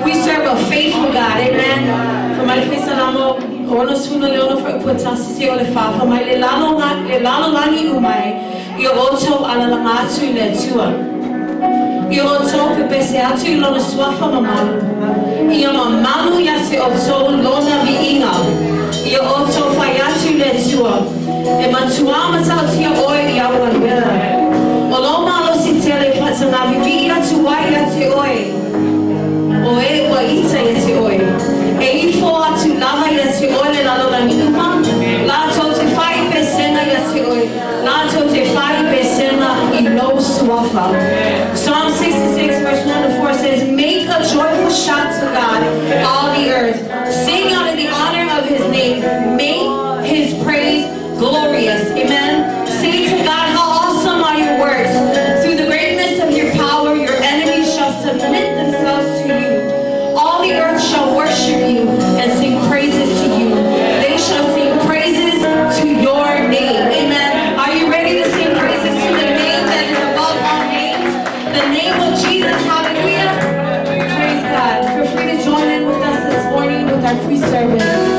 We serve a faithful God, amen. For my face alamo, ono suno leono for potasi se ole fa. For my lelano langi umai, io oto ala langatu le tua. Io oto pepe se atu ilona swafa mamalu. Io mamalu ya se oto lona viinga. Io oto fayatu le tua. E matua matau tia oi ia wanwela. Olo malo si tele fatana vivi atu wai ati oi. Oe wa ita yeti oi. E ifo atu lava yeti oi le lalo la minuma. La to te fai pesena yeti oi. La to te fai pesena ilo suafa. Psalm 66 verse 1 to 4 says, make a joyful shout to God, all the earth. Sing out in the honor of his name. Make his praise glorious. Amen. Say to God, how awesome are your words. Through the greatness of your power, your enemies shall submit themselves to you. All the earth shall worship you and sing praises to you. They shall sing praises to your name. Amen. Are you ready to sing praises to the name that is above all names? The name of Jesus. Hallelujah. Praise God. Feel free to join in with us this morning with our pre-service. Ooh.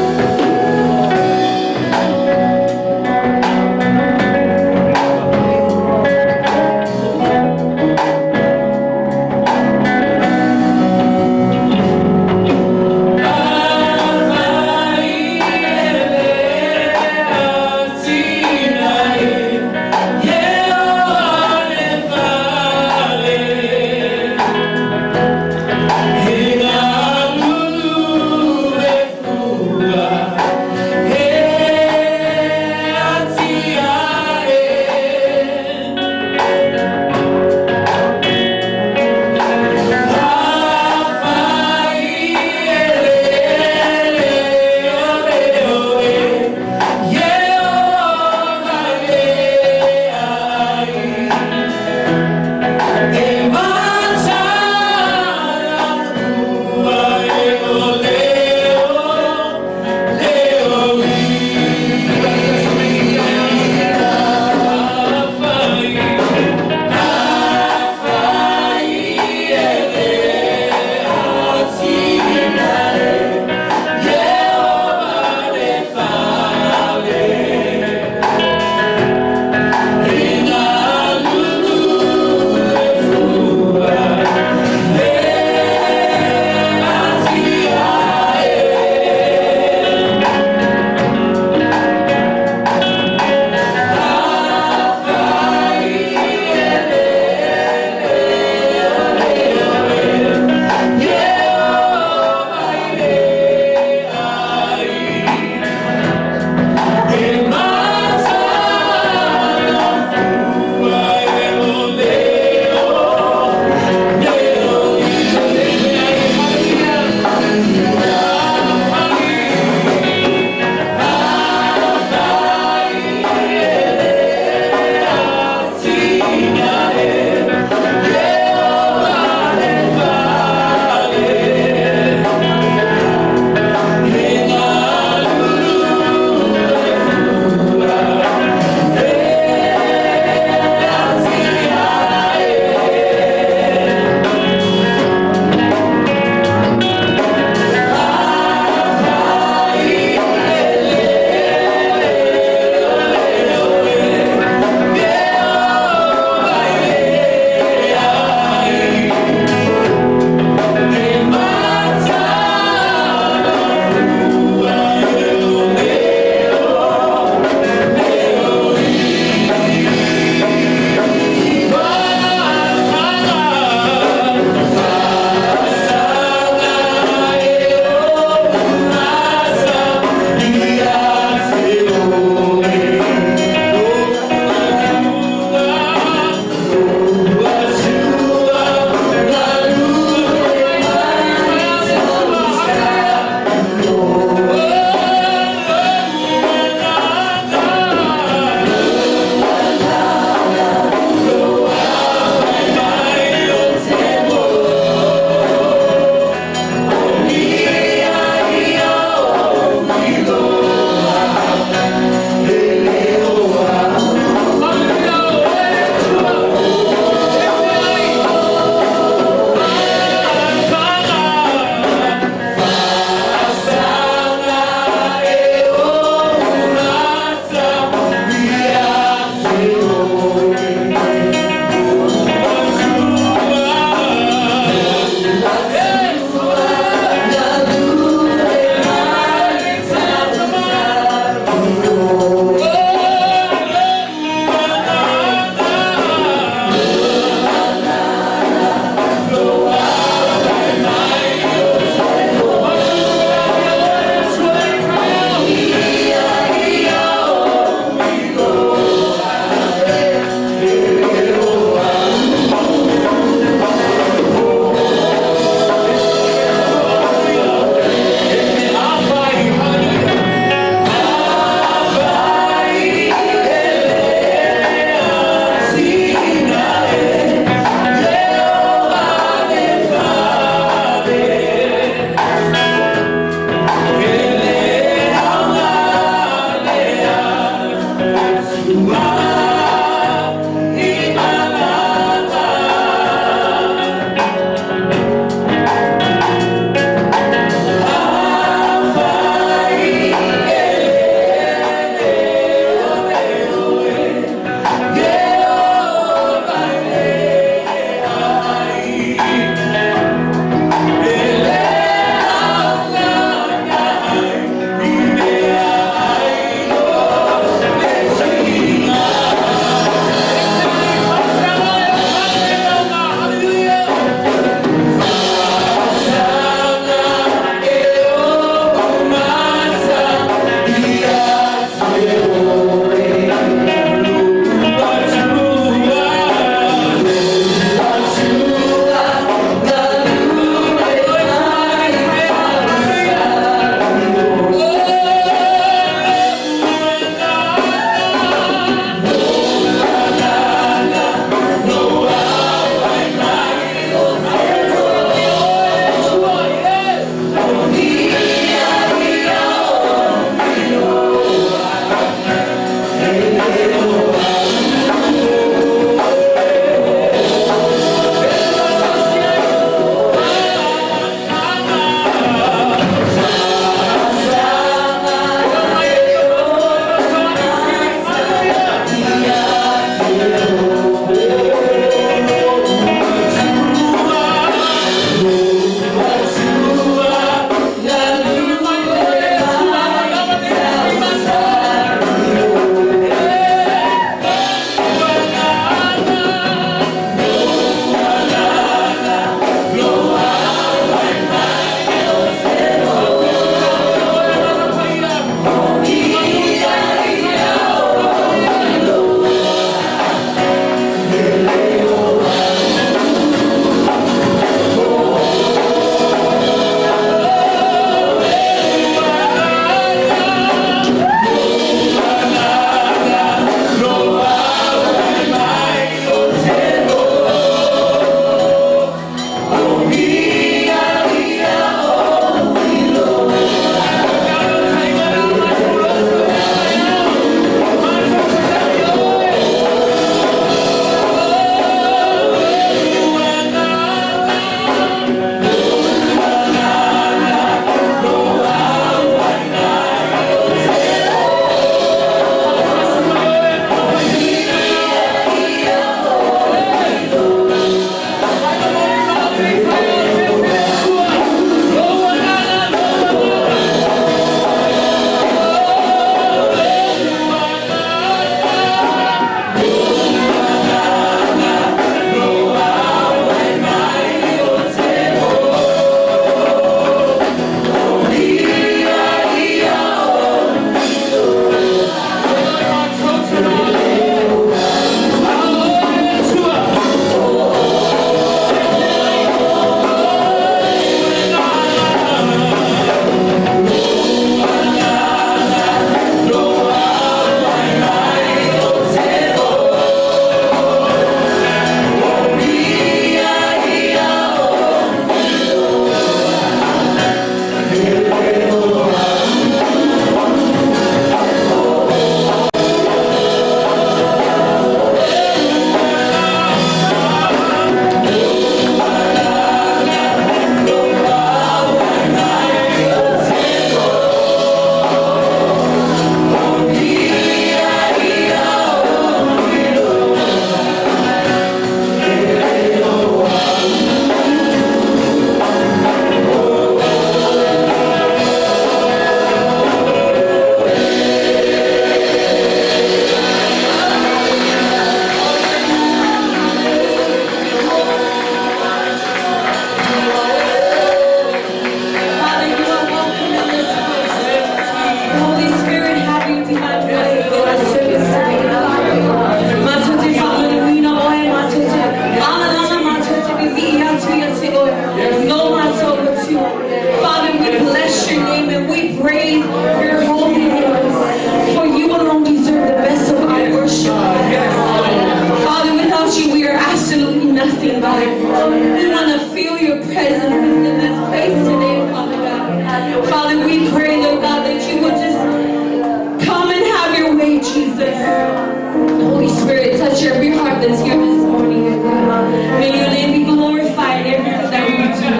that's here this morning, oh God. May your name be glorified in everything that we do,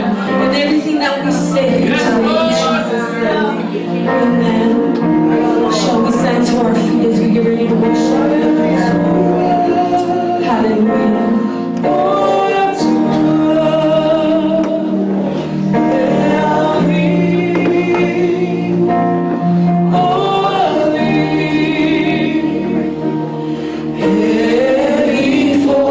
and everything that we say today, in Jesus' name. Amen. Shall we stand to our feet as we get ready to worship? Hallelujah. For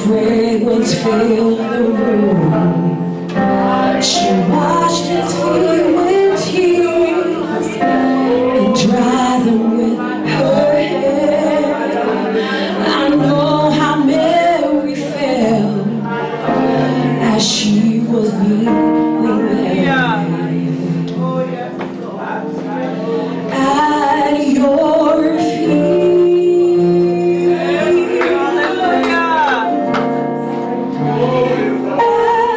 fragrance filled the room. She washed his feet with tears and dried them with her hair. I know how Mary felt as she was kneeling there at your feet. At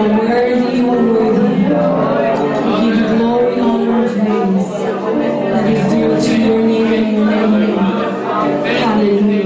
are worthy, you are worthy. We give you glory, honor, and praise that is due to your name and your name. Hallelujah.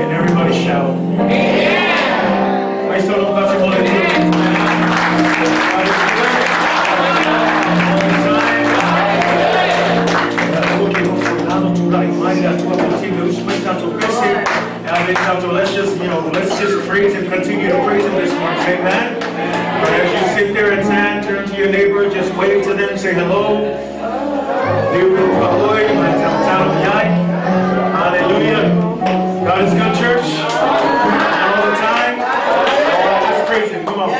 And everybody shout. Let's just praise and continue to praise him this morning. Amen. But as you sit there and stand, turn to your neighbor, just wave to them, say hello. Hallelujah. God is good, church. All the time. Let's praise him. Come on.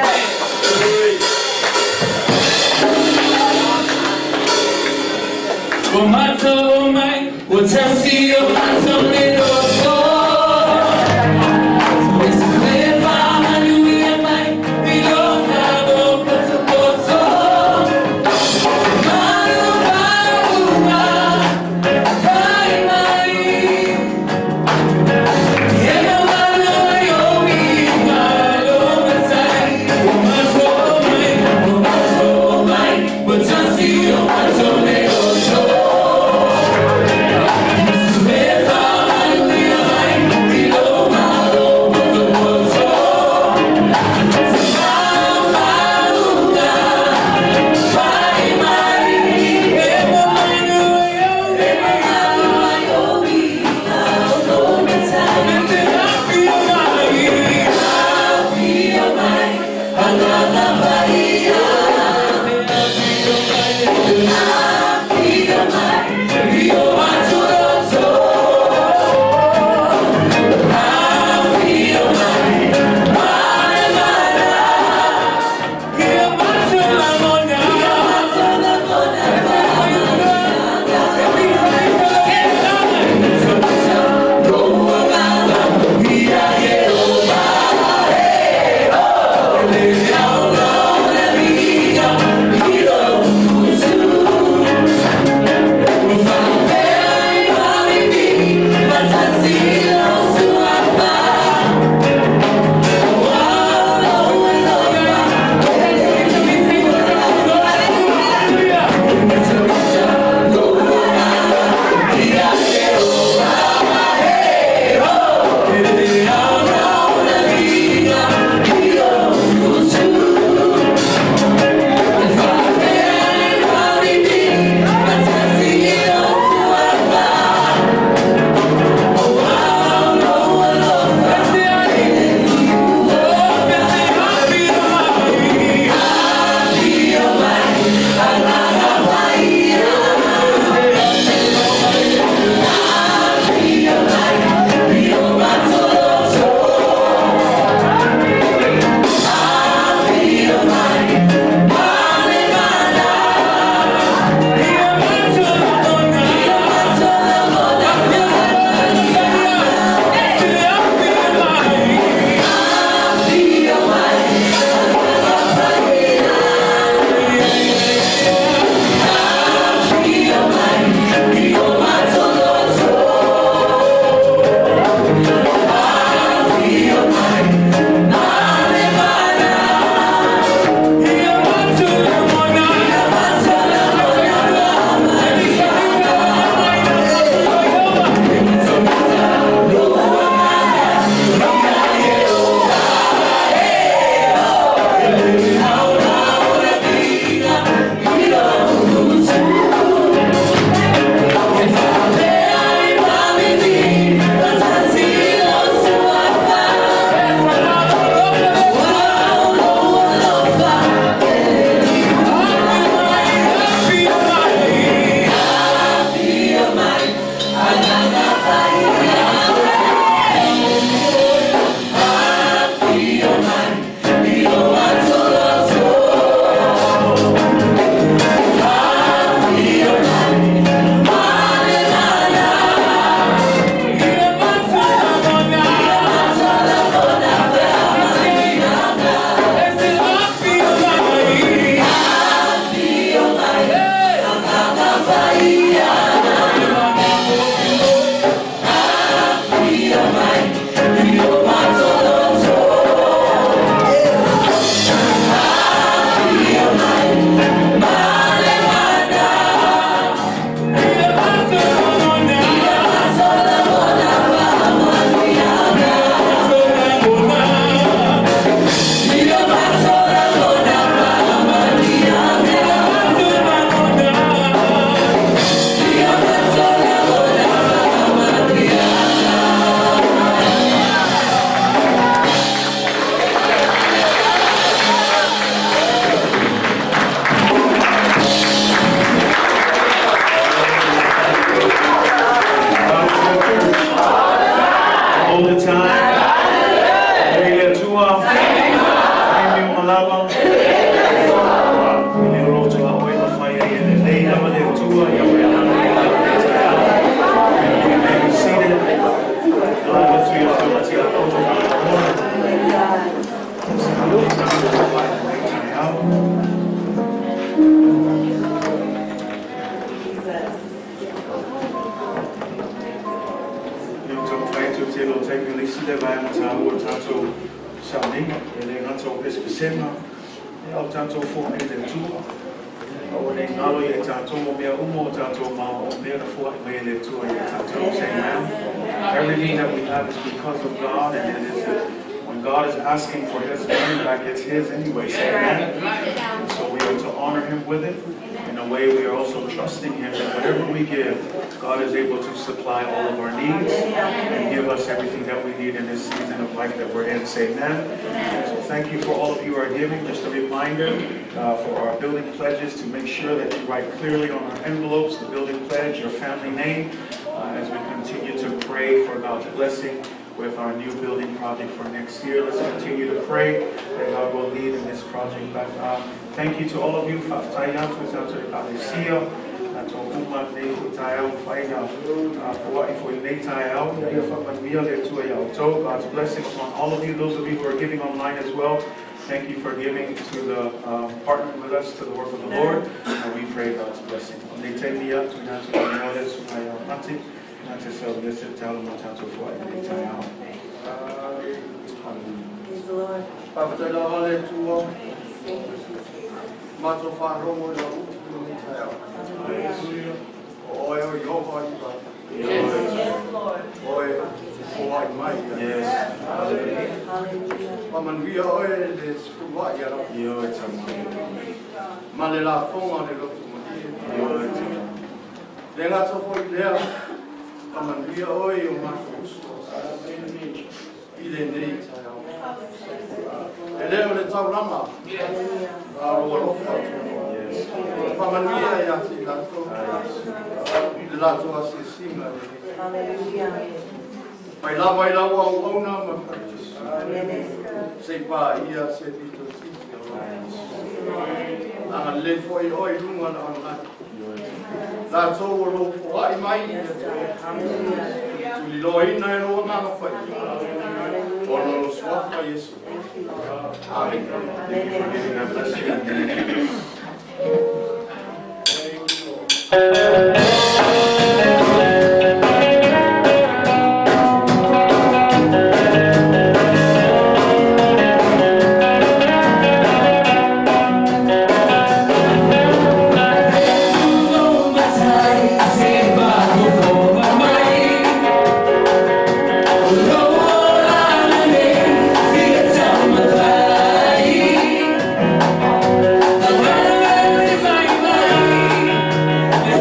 take me lisi de vai na ta o tanto sani ele na to pesquisema o tanto for me de tu o ne ngalo ye tanto mo me umo tanto ma o me for me de tu ye tanto say man everything that we have is because of God, and it is when God is asking for his money back, it's his anyway. Say amen. So we are to honor him with it. In a way, we are also trusting him that whatever we give, God is able to supply all of our needs and give us everything that we need in this season of life that we're in. Say amen. So thank you for all of you who are giving. Just a reminder for our building pledges to make sure that you write clearly on our envelopes the building pledge, your family name, as we continue to pray for God's blessing with our new building project for next year. Let's continue to pray that God will lead in this project. But thank you to all of you. Faitau, God's blessings on all of you. Those of you who are giving online as well, thank you for giving to the partnering with us to the work of the Lord. And we pray God's blessing. Praise the Lord. Yes, Lord.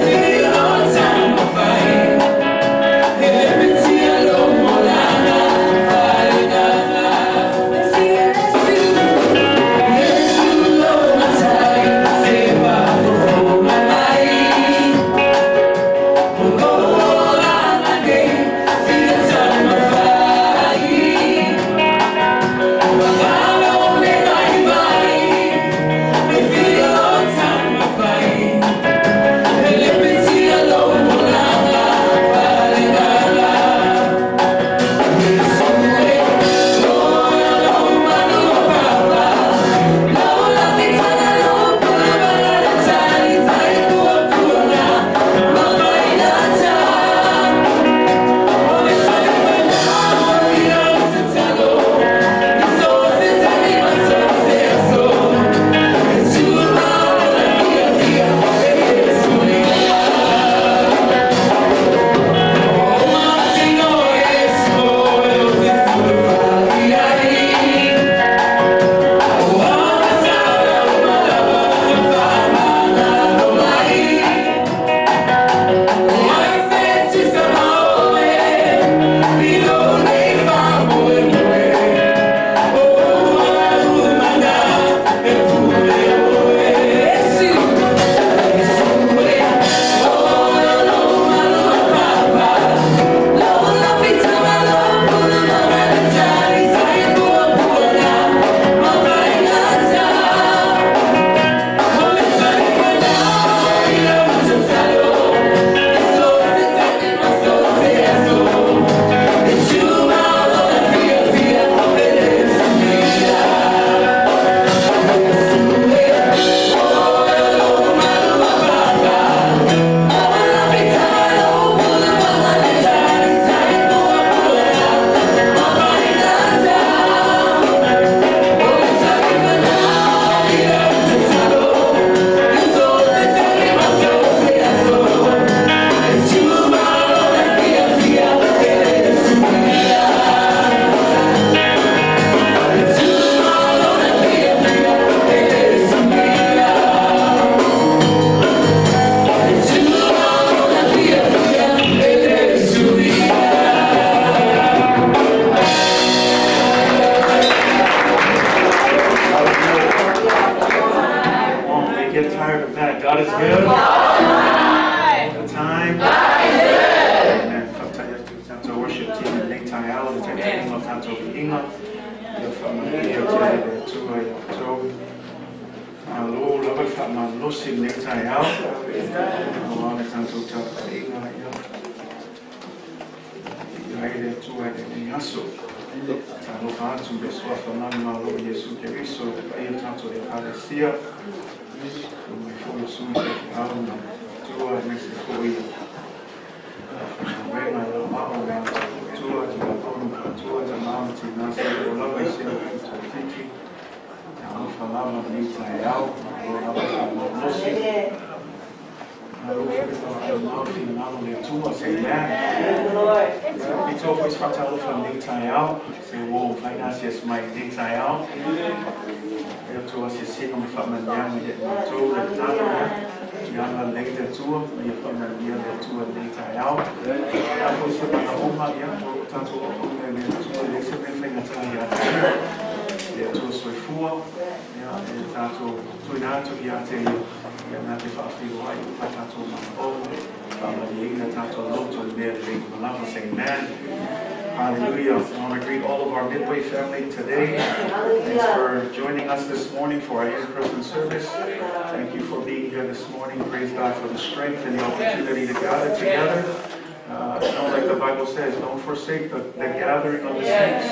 Feel now the time of tanto inga ya fama ya tele tua ya to alo la fama lo si ne tai out no ana tanto tanto inga ya ile tua de yaso tanto tanto de sua fama na lo Iesu Keriso ya tanto de Alesia foi su alma tua nesse foi venga la mano tua tua mama ti nasi la vai ser titi não falava nem Israel não sei no final de tua semana então foi fatal para Israel se o finanças mais Israel eu estou assistindo uma família de toda a yang later tua dia família de tua de Israel depois se para uma yang tanto uma de tua de se bem na Italia eu estou sou fua tanto tu nato ya te ya na te fa figo ai tanto uma família tanto outro de palavra sem man. Hallelujah. I want to greet all of our Midway family today. Thanks for joining us this morning for our in-person service. Thank you for being here this morning. Praise God for the strength and the opportunity to gather together. Like the Bible says, don't forsake the gathering of the saints.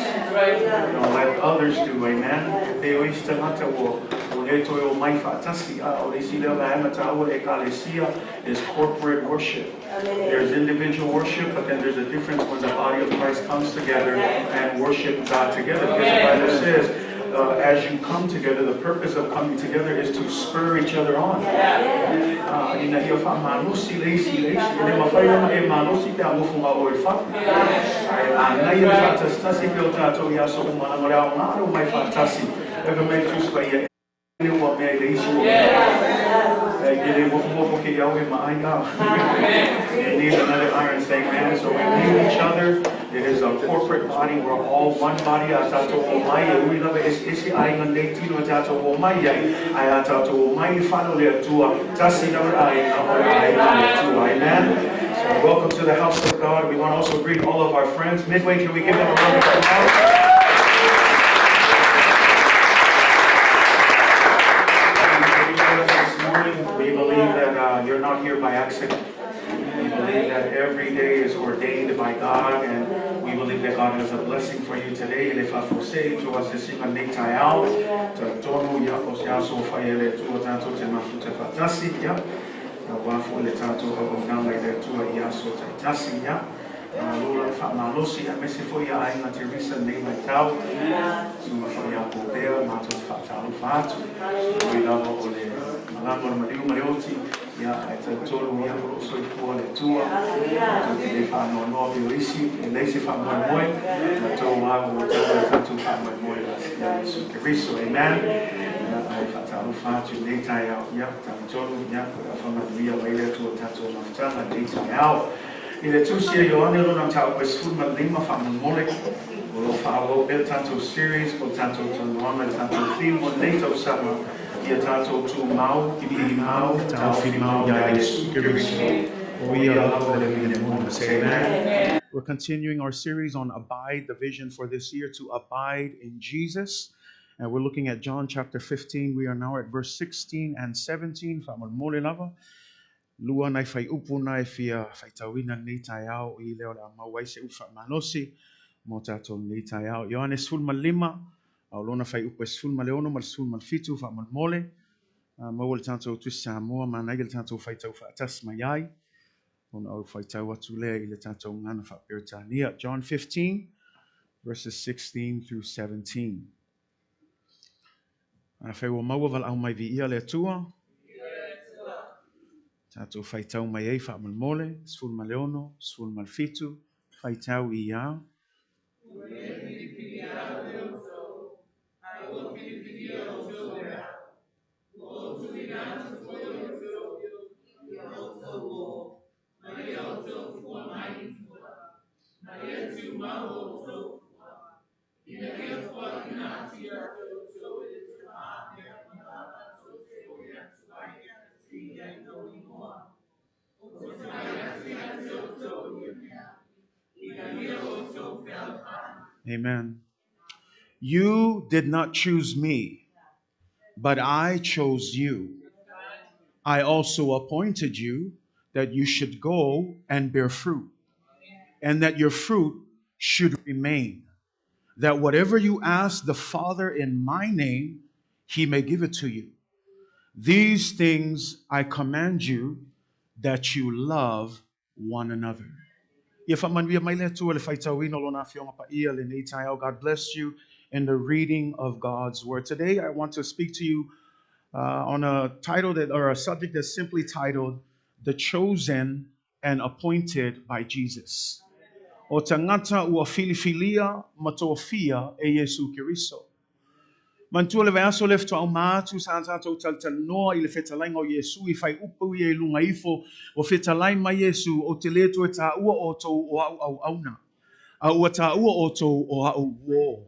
Like others do. Amen. Is corporate worship. There's individual worship, but then there's a difference when the body of Christ comes together and worship God together. Because the Bible says, as you come together, the purpose of coming together is to spur each other on. It needs another iron saying, man. So we need each other. It is a corporate body. We're all one body. We love it. Amen. So welcome to the house of God. We want to also greet all of our friends. Midway, can we give them a round of applause? We believe that you're not here by accident. We believe that every day is ordained by God, and we believe that God has a blessing for you today. And if I forsake to us, this is a Faitau, to Tono, Yapos, Yaso, Fayele, to Tato, Temafuta, Fatasi, Yap, Wafu, Letato, Oganla, to Yaso, Tatasi, Yap. Lula Famalosi, and Messifoya, I Teresa, name my cow, Sumafoya, Popea, Mato Fatal Fatu, we love all the Malamo Mario Marioti, I told me also for the tour, if I'm not Nobilisi, and they say if I'm my boy, I told to find my boy, Keriso, amen. I Fatal Fatu, later out, yep, I told him, yep, from a real later to a tattoo of time, and later out. Ile Tusi Ioane lo tau pesu malima fa mole lo fa bel tanto series ko tanto tonoma tanto theme mo later sama ia tanto Tumau Filifilia ya Iesu Keriso. We are living in moments. Amen. We're continuing our series on Abide, the vision for this year to abide in Jesus. And we're looking at John chapter 15. We are now at verse 16 and 17. Fa mole lava. Lua nai fai upu nai fia faitauina nei tai au I leo la mawai se ufa manosi mo tato nei tai au. Ioane sulma lima au lona fai upu sulma leono mal sulma fitu fa mal mole. Mawal tanto tusi Samoa managil tanto faitau fa atas mayai. Ona au faitau atu lea I le tanto ngana fa peritania. John 15 verses 16 through 17. Fai wa maua val au mai vi ia le tua. Tato faitau mai ei fa mole, sful maleono, sful malfitu, faitau ia. Amen. You did not choose me, but I chose you. I also appointed you that you should go and bear fruit, and that your fruit should remain, that whatever you ask the Father in my name, he may give it to you. These things I command you, that you love one another. God bless you in the reading of God's word. Today I want to speak to you on a title that, or a subject that's simply titled "The Chosen and Appointed by Jesus." O tangata ua Filifilia ma Tofia Iesu Keriso. Mantua le vaso lefto au matu sa tato taltanoa i le fetalainga o Iesu I fai upu I e lunga ifo o fetalai ma Iesu o te leto e ta ua o tou o au auna. A ua ta ua o tou o au wo.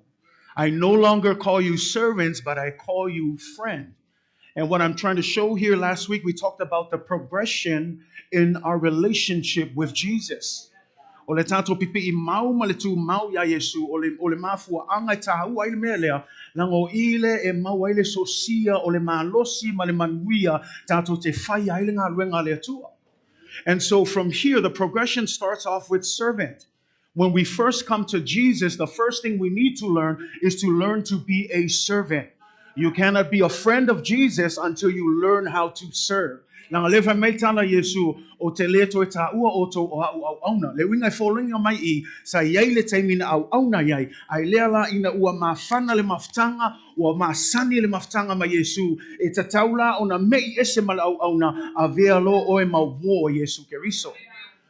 I no longer call you servants, but I call you friend. And what I'm trying to show here, last week we talked about the progression in our relationship with Jesus. O le tato pipi I mau ma le tu mau ya Iesu o le mafua anga I tahua I le mea lea lango ile e mau ai le sosia o le malosi ma le manuia tato te whai ai le ngā ruenga le atua. And so from here, the progression starts off with servant. When we first come to Jesus, the first thing we need to learn is to learn to be a servant. You cannot be a friend of Jesus until you learn how to serve. Nang alefa mai tana Iesu o te leto e ta ua oto o au auna. Le winga folinga mai I sa iai le taimina au auna iai. Ai lea la ina ua mawhana le maftanga ua masani le maftanga mai Iesu. E ta taula ona mei ese mala au auna a vea lo oe ma wo Iesu Keriso.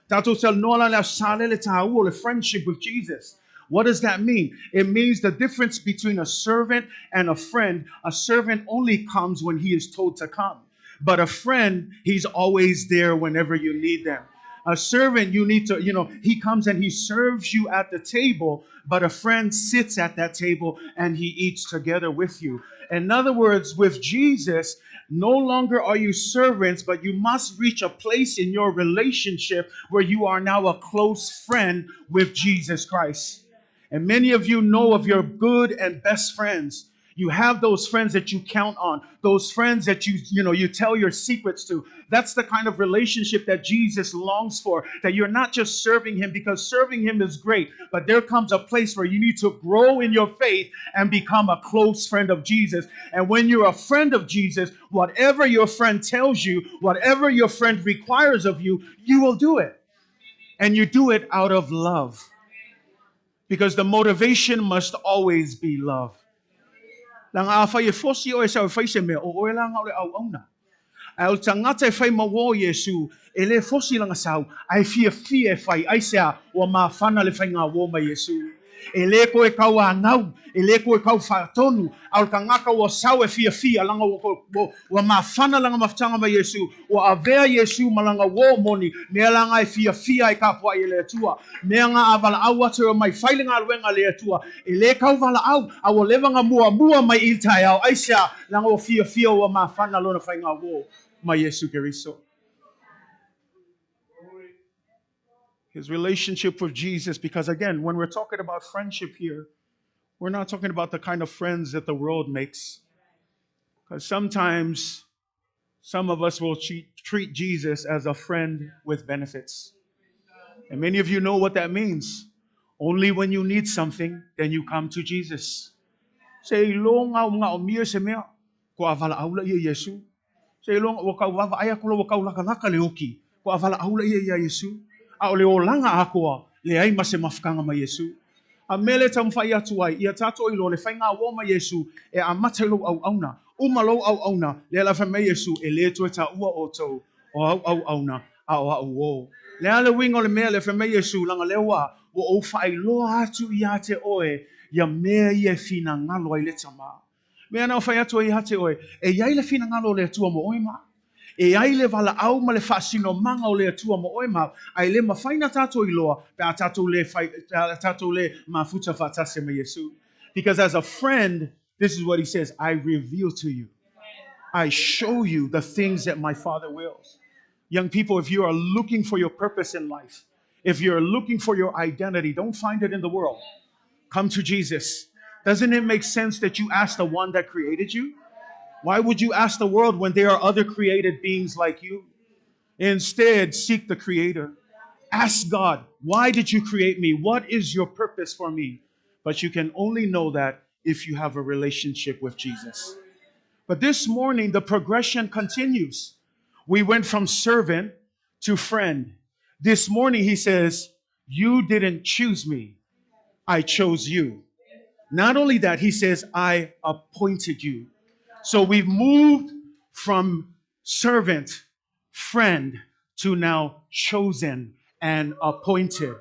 Tato tel nola le sale le ta ua le friendship with Jesus. What does that mean? It means the difference between a servant and a friend. A servant only comes when he is told to come. But a friend, he's always there whenever you need them. A servant, you need to, he comes and he serves you at the table, but a friend sits at that table and he eats together with you. In other words, with Jesus, no longer are you servants, but you must reach a place in your relationship where you are now a close friend with Jesus Christ. And many of you know of your good and best friends. You have those friends that you count on, those friends that you tell your secrets to. That's the kind of relationship that Jesus longs for, that you're not just serving him because serving him is great, but there comes a place where you need to grow in your faith and become a close friend of Jesus. And when you're a friend of Jesus, whatever your friend tells you, whatever your friend requires of you, you will do it. And you do it out of love. Because the motivation must always be love. Lang afa ye fosi o esa fai se me o lang o le au auna. Ai tangata e fai mawo Iesu ele fosi langa sau ai fia fai ai sea o ma fana le fai ngā wo ma Iesu. Ele ko e kau a ngau, ele ko e kau whaatonu, au tangaka o sau e fia langa o ma fana langa maftanga ma Iesu, o avea Iesu malanga wo moni, mea langa e fia e kapua i le atua, mea ngā avala au atu o mai whaile ngā ruenga le atua, ele kau vala au o levanga mua mai iltai au, aisea langa o fia o ma fana lona whai ngā wo ma Iesu Keriso. His relationship with Jesus, because again, when we're talking about friendship here, we're not talking about the kind of friends that the world makes. Because sometimes some of us will treat Jesus as a friend with benefits. And many of you know what that means. Only when you need something, then you come to Jesus. Say, lo ngau mia se mea, ko avala aula ia Iesu. Say, lo wakau wawa aya kolo wakau laka le oki, ko avala aula ia Iesu. A o le o langa akoa, le ai ma se mafkanga ma Iesu. A mele tam whai atu ai, ia tato i lo le whainga o ma Iesu, e a matalo au auna, umalo au auna, le ala whai Iesu, e le to e ta ua o tau, o au auna, a o au o. Le ala wingo le mea le whai Iesu, langa lewa, o o whai loa atu i ate oe, ia mea i e whina ngalo ai le tama. Mea nao whai atu i ate oe, e iai le whina ngalo le atua mo oima. E ai le wala au ma le whaasino manga o le atua mo oima, ai le mawhaina tato i loa, pe a tato le mafuta whatase me Iesu. Because as a friend, this is what he says, I reveal to you. I show you the things that my Father wills. Young people, if you are looking for your purpose in life, if you're looking for your identity, don't find it in the world. Come to Jesus. Doesn't it make sense that you ask the one that created you? Why would you ask the world when there are other created beings like you? Instead, seek the Creator. Ask God, why did you create me? What is your purpose for me? But you can only know that if you have a relationship with Jesus. But this morning, the progression continues. We went from servant to friend. This morning, he says, you didn't choose me. I chose you. Not only that, he says, I appointed you. So we've moved from servant, friend, to now chosen and appointed.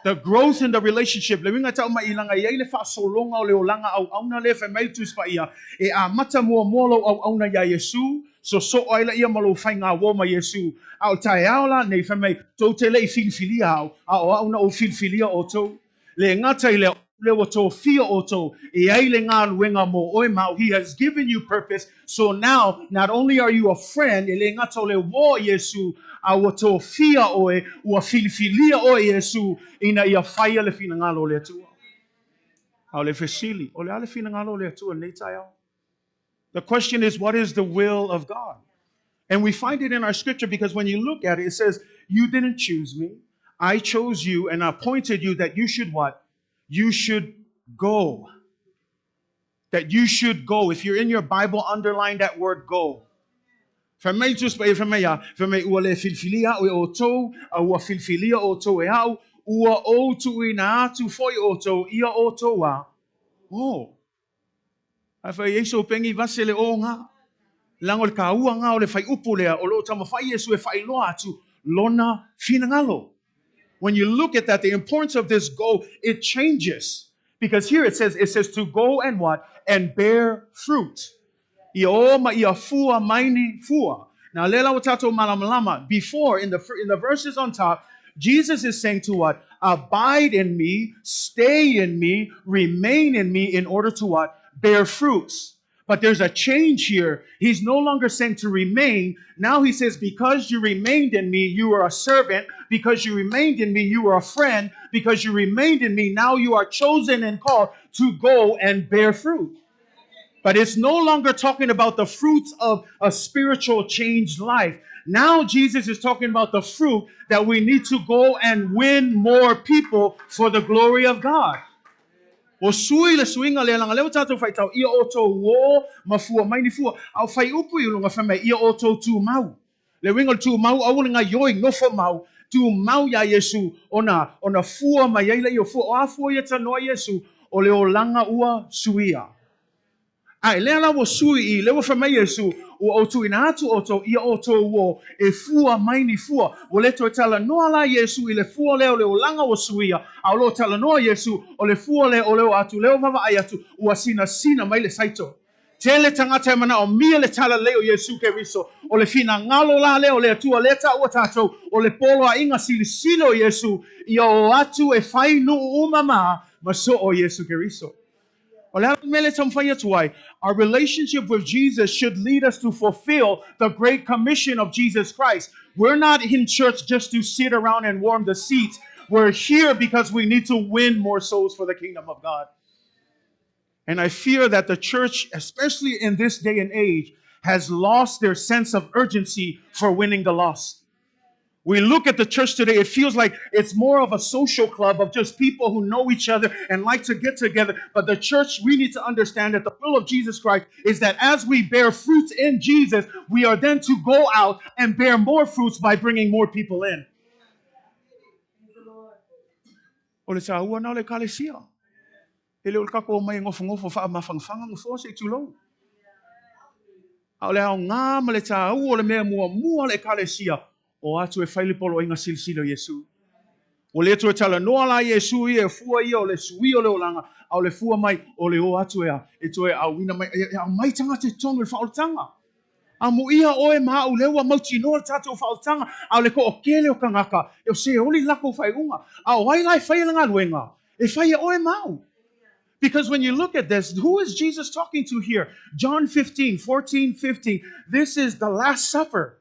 The growth in the relationship. Le winga tau mai ilanga ia ile fa solonga o le olanga au auna le fa mai tus pa ia e a mata mo molo au auna ya Iesu so oila ia malo fainga wo ma Iesu au tai aula nei fa mai to te le Filifilia au auna o Filifilia o to le ngata ile le o Tofia o to e ai le ngā luenga mo oi mau. He has given you purpose. So now not only are you a friend ele ngata le wo Iesu a o Tofia oe ua Filifilia o Iesu ina ia whaia le whina ngalo le atua. Au le fesili, o le ale whina ngalo le atua nei tai au. The question is, what is the will of God? And we find it in our scripture because when you look at it, it says, you didn't choose me. I chose you and appointed you that you should what? You should go. That you should go. If you're in your Bible, underline that word go. Famei tus pa famei ua le Filifilia o to ua Filifilia o to e au ua o tu ina atu foi o to ia o to wa oh ai fa Iesu pengi vasele o nga lango le kaua nga o le fai upu lea o lo tama fai Iesu e fai loa atu lona fina ngalo. When you look at that, the importance of this go, it changes. Because here it says to go and what? And bear fruit. Ia fua maini fua. Now lela watato malamalama. Before in the verses on top, Jesus is saying to what? Abide in me, stay in me, remain in me in order to what? Bear fruits. But there's a change here. He's no longer saying to remain. Now he says, because you remained in me, you are a servant. Because you remained in me, you are a friend. Because you remained in me, now you are chosen and called to go and bear fruit. But it's no longer talking about the fruits of a spiritual changed life. Now Jesus is talking about the fruit that we need to go and win more people for the glory of God. O sui le suinga le langa leo tātou Faitau ia oto wo mafua mai ni fua au fai upu i lunga whamai ia oto Tumau. Le winga Tumau au ngā yoing no whamau Tumau ya Iesu ona fua mai eila i o fua o a fua ia tanoa Iesu o le o langa ua suia. Ai lea la wo sui I le wa whamai Iesu o otu ina atu oto ia oto wo e fua mai ni fua o le to tala noa la Iesu I le fua leo le o langa o suia au lo tala noa Iesu o le fua leo o leo atu leo mama ai atu ua sina mai le saito tele tangata e mana o mia le tala leo Iesu Keriso o le fina ngalo la leo le atua leta ua tatou o le polo a inga silisilo Iesu ia o atu e fai nu umama maso o Iesu Keriso. Our relationship with Jesus should lead us to fulfill the Great Commission of Jesus Christ. We're not in church just to sit around and warm the seats. We're here because we need to win more souls for the kingdom of God. And I fear that the church, especially in this day and age, has lost their sense of urgency for winning the lost. We look at the church today, it feels like it's more of a social club of just people who know each other and like to get together. But the church, we need to understand that the will of Jesus Christ is that as we bear fruits in Jesus, we are then to go out and bear more fruits by bringing more people in. O le tāua na o le kalesia. Ele o le kako o mai ngofo wha mawhangwhanga ngofo se tulou. A o le au ngā ma le tāua o le mea mua le kalesia. O atu e whaile polo inga silsilo Iesu. O le atu e tala noa la Iesu I e fua ia o le sui o le olanga. Au le fua mai o le o atu ea. E toe au wina mai. Au mai tanga te tonga le whaoltanga. A mo ia oe maa u lewa mauti noa le tato whaoltanga. Au le ko o kele o kangaka. E o se oli lako whai unga. Au wai lai whaile ngā luenga. E whai oe mau. Because when you look at this, who is Jesus talking to here? John 15. This is the Last Supper.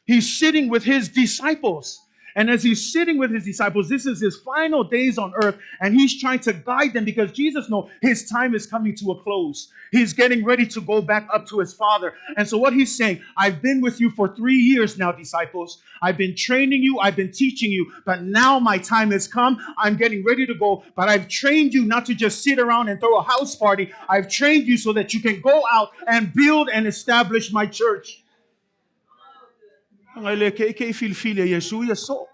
He's sitting with his disciples. And as he's sitting with his disciples, this is his final days on earth, and he's trying to guide them because Jesus knows his time is coming to a close. He's getting ready to go back up to his Father. And so what he's saying, I've been with you for 3 years now, disciples. I've been training you, I've been teaching you, but now my time has come. I'm getting ready to go, but I've trained you not to just sit around and throw a house party. I've trained you so that you can go out and build and establish my church. Filifilia Iesu Iesu.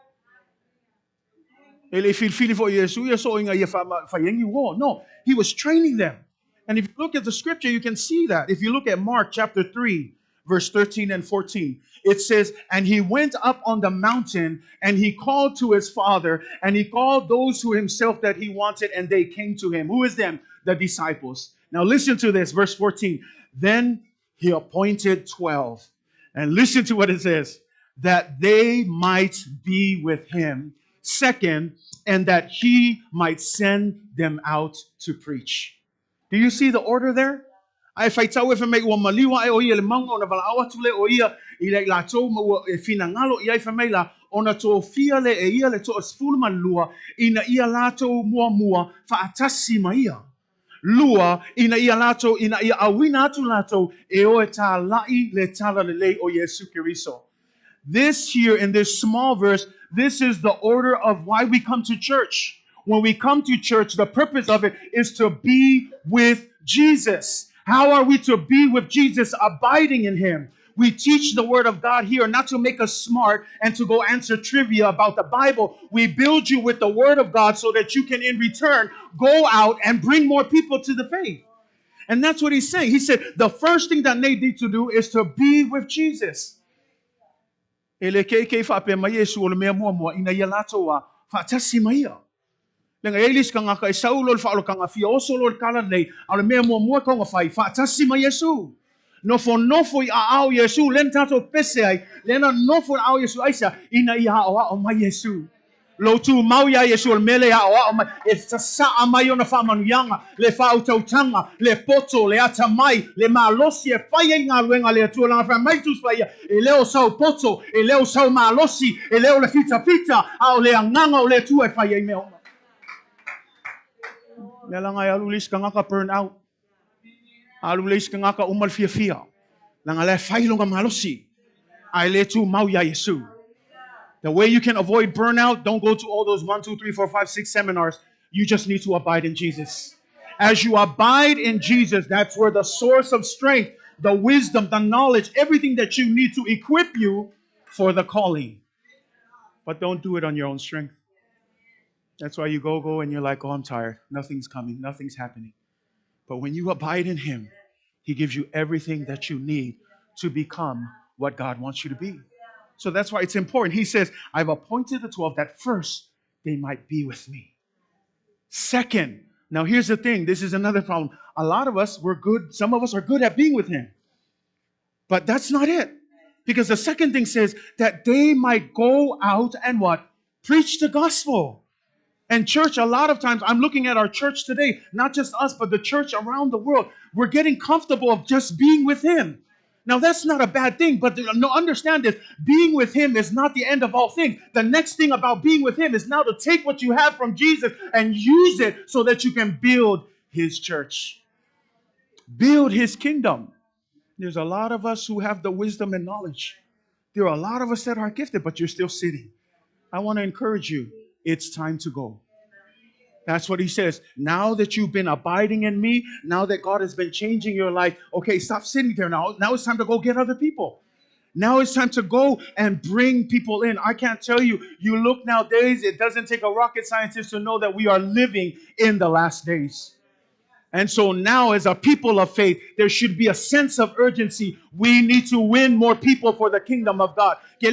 No, he was training them. And if you look at the scripture, you can see that. If you look at Mark chapter 3, verse 13 and 14, it says, and he went up on the mountain and he called to his Father and he called those to himself that he wanted and they came to him. Who is them? The disciples. Now listen to this, verse 14. Then he appointed 12. And listen to what it says. That they might be with him. Second, and that he might send them out to preach. Do you see the order there? Ai Faitau e whamei ua maliwa e o ia le maunga o na walaua tule o ia i le latou ma e finangalo i ai whamei la o na Tofia le e ia le to asfulu malua i na ia latou mua whaatasi ma ia. Lua ina ia latou ina ia awina atu latou e o e tā lai le tala le lei o Iesu Keriso. This here in this small verse, this is the order of why we come to church. When we come to church, the purpose of it is to be with Jesus. How are we to be with Jesus? Abiding in him. We teach the word of God here not to make us smart and to go answer trivia about the Bible. We build you with the word of God so that you can in return go out and bring more people to the faith. And that's what he's saying. He said the first thing that they need to do is to be with Jesus. Ele ke whape mai Iesu o le mea mua ina ia latou a whaatasi mai ia. Lenga elis ka ngaka e saulo le whaolo ka ngawhia oso lo le kala nei a le mea mua ka ngā whai whaatasi mai Iesu. Nofo I a ao Iesu len tatou pese ai lena nofo ao Iesu aisa ina ia o mai Iesu. Lo Tumau ia Iesu le mele o mai e sa mai ona whaamanuianga le whautautanga le poto le ata mai le malosi e whai ai ngā luenga le atualanga wha mai tus whai e leo sau poto e leo sau malosi e leo le fita au le anganga o le tua e whai ai mea oma. Nela ngai alulis ka ngaka burn out. Alulis ka ngaka umal fia. Langa le whailonga malosi. Ai le Tumau ia Iesu. The way you can avoid burnout, don't go to all those 1, 2, 3, 4, 5, 6 seminars. You just need to abide in Jesus. As you abide in Jesus, that's where the source of strength, the wisdom, the knowledge, everything that you need to equip you for the calling. But don't do it on your own strength. That's why you go and you're like, oh, I'm tired. Nothing's coming. Nothing's happening. But when you abide in him, he gives you everything that you need to become what God wants you to be. So that's why it's important. He says, I've appointed the 12 that first they might be with me. Second, now here's the thing. This is another problem. A lot of us, we're good. Some of us are good at being with him. But that's not it. Because the second thing says that they might go out and what? Preach the gospel. And church, a lot of times, I'm looking at our church today, not just us, but the church around the world. We're getting comfortable of just being with him. Now, that's not a bad thing, but understand this. Being with him is not the end of all things. The next thing about being with him is now to take what you have from Jesus and use it so that you can build his church. Build his kingdom. There's a lot of us who have the wisdom and knowledge. There are a lot of us that are gifted, but you're still sitting. I want to encourage you. It's time to go. That's what he says. Now that you've been abiding in me, now that God has been changing your life, okay, stop sitting there now. Now it's time to go get other people. Now it's time to go and bring people in. I can't tell you, you look nowadays, it doesn't take a rocket scientist to know that we are living in the last days. And so now as a people of faith, there should be a sense of urgency. We need to win more people for the kingdom of God. No,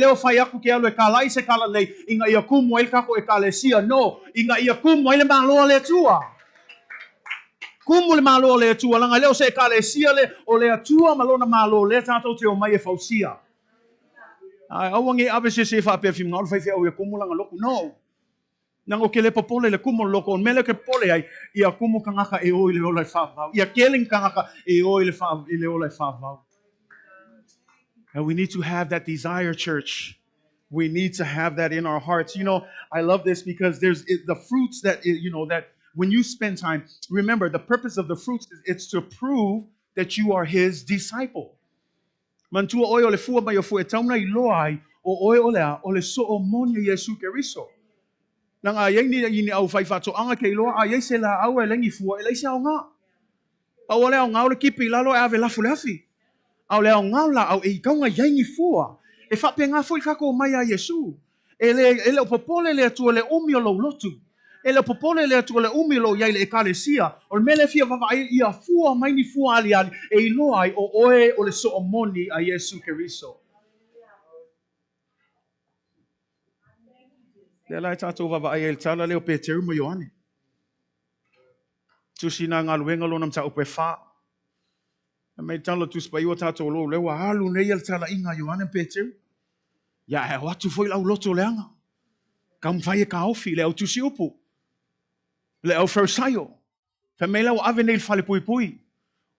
inga ia kumo ile malo le tua. Kumo le malo le tua langa leo se kalesia le o le tua malona malo le tato te o mai e fausia. Ai awangi abese se fa pe fim ngol fa fe o ia kumo langa loku. No. Nang o ke le popole le kumo loko mele ke pole ai ia kumo kangaka e o ile o le fa. Ia keling kangaka e o ile fa ile o le fa. And we need to have that desire, church. We need to have that in our hearts. I love this because there's the fruits that, that when you spend time, remember the purpose of the fruits is it's to prove that you are his disciple. Mantua oe ole fua mai o fua e tauna I loa ai o oe ole ole so o moni Iesu Keriso. Nang ayai ni au fai fato anga ke loa ayai se la au e lengi fua e leisa o ngā. Au ole au ngā ole kipi lalo e ave lafu leafi. Au le au ngā la au e kaunga yai ni fua. E whape ngā fui kako mai a Iesu. Ele o popole le atua le umi o lo lotu. Ele o popole le atua le umi o lo yai le ekalesia. O le mele fia vavai ia fua mai ni fua ali ali. E iloa ai o oe o le so o moni a Iesu Keriso. Le lai tātou vavai e le tala leo Peteru mo Ioane. Tusi na ngā luenga lo nam ta upe wha. E mei tala tusi pa iwa tātou lo lewa alu nei el tala inga Ioane Peteru. Ya e watu foi lau loto leanga. Kam vai e ka ofi le au tusi upu. Le au fersaio. Fa me lau ave nei fale pui pui.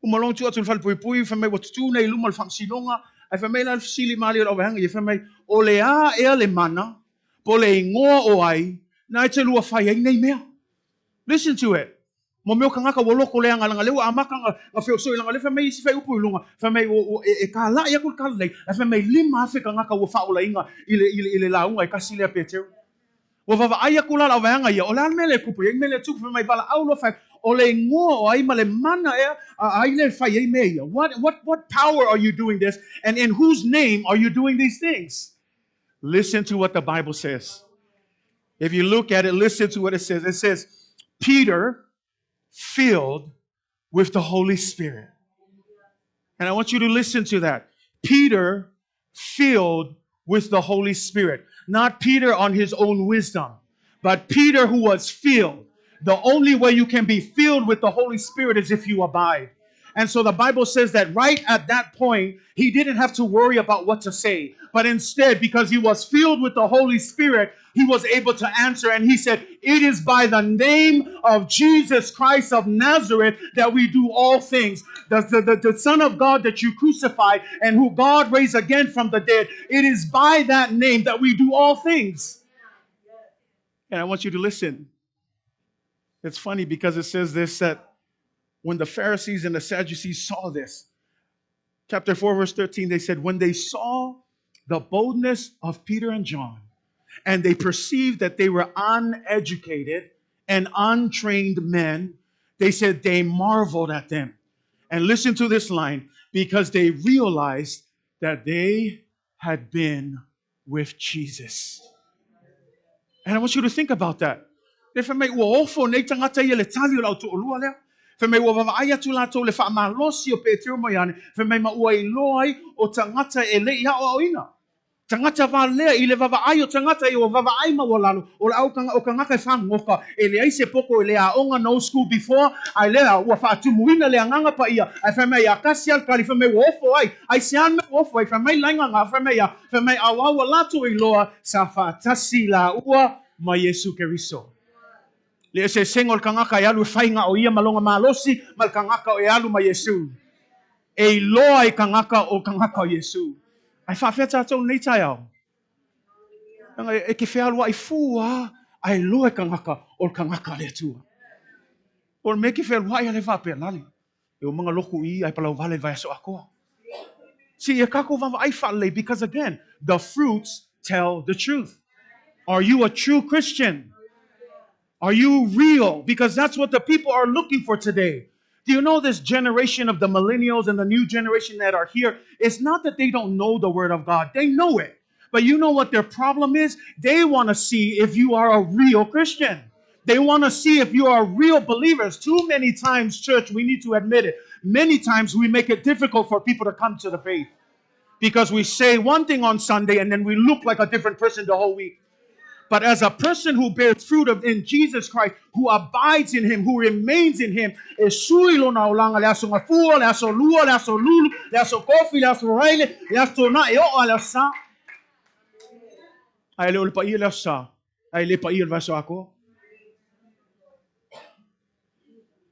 Umalong tu atu fale pui pui fa me watu nei luma le famsilonga. Ai fa me lau sili mali o vehanga ye fa me o le a e le mana. Po le ingoa o ai na te lua fai ai nei mea. Listen to it. Mo meo kangaka woloko leanga langa lewa amaka nga feo so langa le fa me isi fai upu lunga. Fa me e ka la ia kul kala nei. Fa me lima afe kangaka wo fa ola inga ile launga e kasi lea Peteru. Wa vava aia kula la vanga ia o la mele kupu ia mele tuku mai vala aulo fa o le ngo o ai male mana e ai le fa ia me what power are you doing this and in whose name are you doing these things? Listen to what the Bible says. If you look at it, listen to what it says. It says Peter filled with the Holy Spirit. And I want you to listen to that. Peter filled with the Holy Spirit. Not Peter on his own wisdom, but Peter who was filled. The only way you can be filled with the Holy Spirit is if you abide. And so the Bible says that right at that point, he didn't have to worry about what to say. But instead, because he was filled with the Holy Spirit, he was able to answer. And he said, it is by the name of Jesus Christ of Nazareth that we do all things. The Son of God that you crucified and who God raised again from the dead. It is by that name that we do all things. And I want you to listen. It's funny because it says this, that when the Pharisees and the Sadducees saw this, chapter 4, verse 13, they said, when they saw the boldness of Peter and John, and they perceived that they were uneducated and untrained men, they said they marveled at them. And listen to this line, because they realized that they had been with Jesus. And I want you to think about that. If I make ofo nei tangata ia le tali o lau tu olua lea. Fe mai ua vava aia tu lato le wha malosi o Petero mo iane. Fe mai maua I loai o tangata e le ia o aoina. Tangata va lea I le vava ai o tangata I o vava ai ma walalo. O le au o kangaka e whangoka. E le aise poko e le a onga no school before. Ai lea ua wha atumuina le anganga pa ia. Ai fe mai a kasi al kali fe mai ua ofo ai. Ai sean me ofo ai fe mai lainga ngā fe mai awawa lato I loa sa wha tasi la ua ma Iesu Keriso. Le se sengol kangaka e alu e whainga o ia malonga malosi mal kangaka o e alu ma Iesu. E loa I kangaka o Iesu. Ai whawhia tātou nei tai au. E ke whea alua I fua, ai loa e kangaka o kangaka le atua. O me ke whea alua I ale whapea lali. E o mga loku I ai palau vale vai aso akoa. See, e kako vava ai whale because again, the fruits tell the truth. Are you a true Christian? Are you real? Because that's what the people are looking for today. Do you know this generation of the millennials and the new generation that are here? It's not that they don't know the Word of God. They know it. But you know what their problem is? They want to see if you are a real Christian. They want to see if you are real believers. Too many times, church, we need to admit it. Many times we make it difficult for people to come to the faith. Because we say one thing on Sunday and then we look like a different person the whole week. But as a person who bears fruit in Jesus Christ, who abides in Him, who remains in Him, e sui lo na olanga le aso ngafua, le aso lua, le aso lulu, le aso kofi, le aso raile, le aso na e o le sa. Ai le pa ia le sa. Ai le pa ia le vaso ako.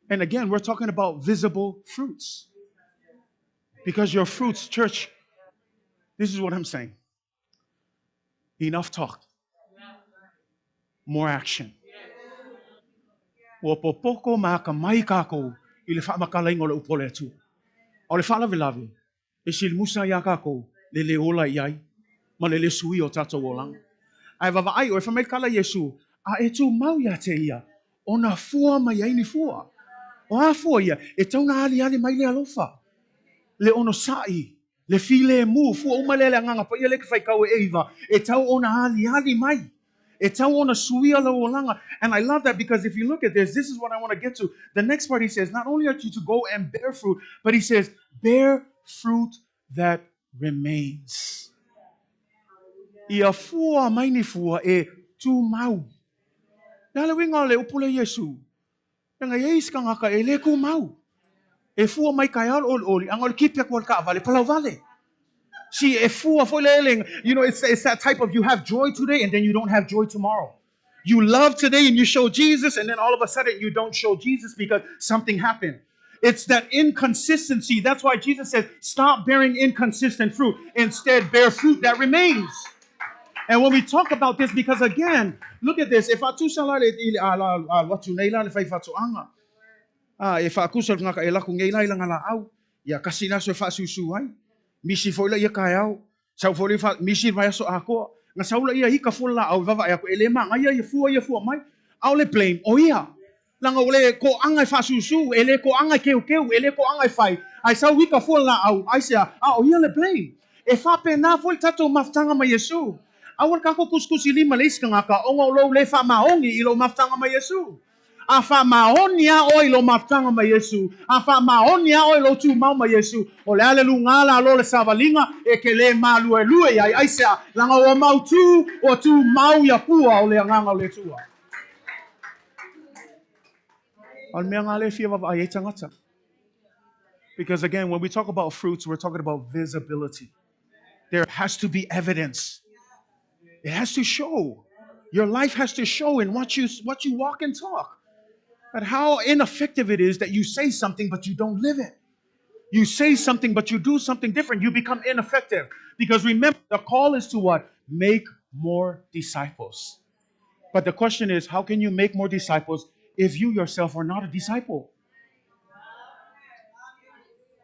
And again, we're talking about visible fruits. Because your fruits, church, this is what I'm saying. Enough talk, more action. Wa popoko maka mai kako ile fa makalaingo le upole tu. O le fala velave. E sil musa ya kako le ola iai. Ma le sui o tato wolang. Ai vava ai o e fa mai kala Iesu. A e tu mau ya te ia. Ona fua mai ai ni fua. O a fua ia. E tauna ali mai le alofa. Le ono sai. Le file mu. Fua umalele anganga pa ia le kifai kau e eiva. E tau ona ali mai. And I love that because if you look at this is what I want to get to. The next part he says, not only are you to go and bear fruit, but he says, bear fruit that remains. Ia fua mai ni fua e tumau. Nala winga le upule Iesu. Nga yeis ka ngaka e le kumau. E fua mai kai al oli. Angol kipia kwa ka vale palau vale. See, you know, it's that type of you have joy today and then you don't have joy tomorrow. You love today and you show Jesus, and then all of a sudden you don't show Jesus because something happened. It's that inconsistency. That's why Jesus said, stop bearing inconsistent fruit. Instead, bear fruit that remains. And when we talk about this, because again, look at this. If I tu salale what you naila if I fatu anga. If I kusal ngaka ela kung ngaila ilang ala au. Ya kasina so fa susuai. Misi foi la ia kaiau. Sau foi fa misi vai so ako. Nga saula ia hika fulla au vava ia ko elema nga ia fua mai. Au le blame. O ia. Langa ole ko angai fa susu, ele ko angai keu, ele ko angai fai. Ai sau hika fulla au. Ai sia, o ia le blame. E fa pena foi tato maftanga ma Iesu. Awal kako kuskusi lima leis kanga ka ongo lo le fa maongi ilo maftanga ma Iesu. A fa maonia o ilo maftanga ma Iesu. A fa maonia o ilo Tumau ma Iesu. O le ale lungala lo le savalinga e ke le malue ai aisa langa o mautu o Tumau ya pua o le nganga o le tua. Al mea ngale fia va ai tangata. Because again, when we talk about fruits, we're talking about visibility. There has to be evidence. It has to show. Your life has to show in what you walk and talk. But how ineffective it is that you say something but you don't live it. You say something but you do something different. You become ineffective. Because remember, the call is to what? Make more disciples. But the question is, how can you make more disciples if you yourself are not a disciple?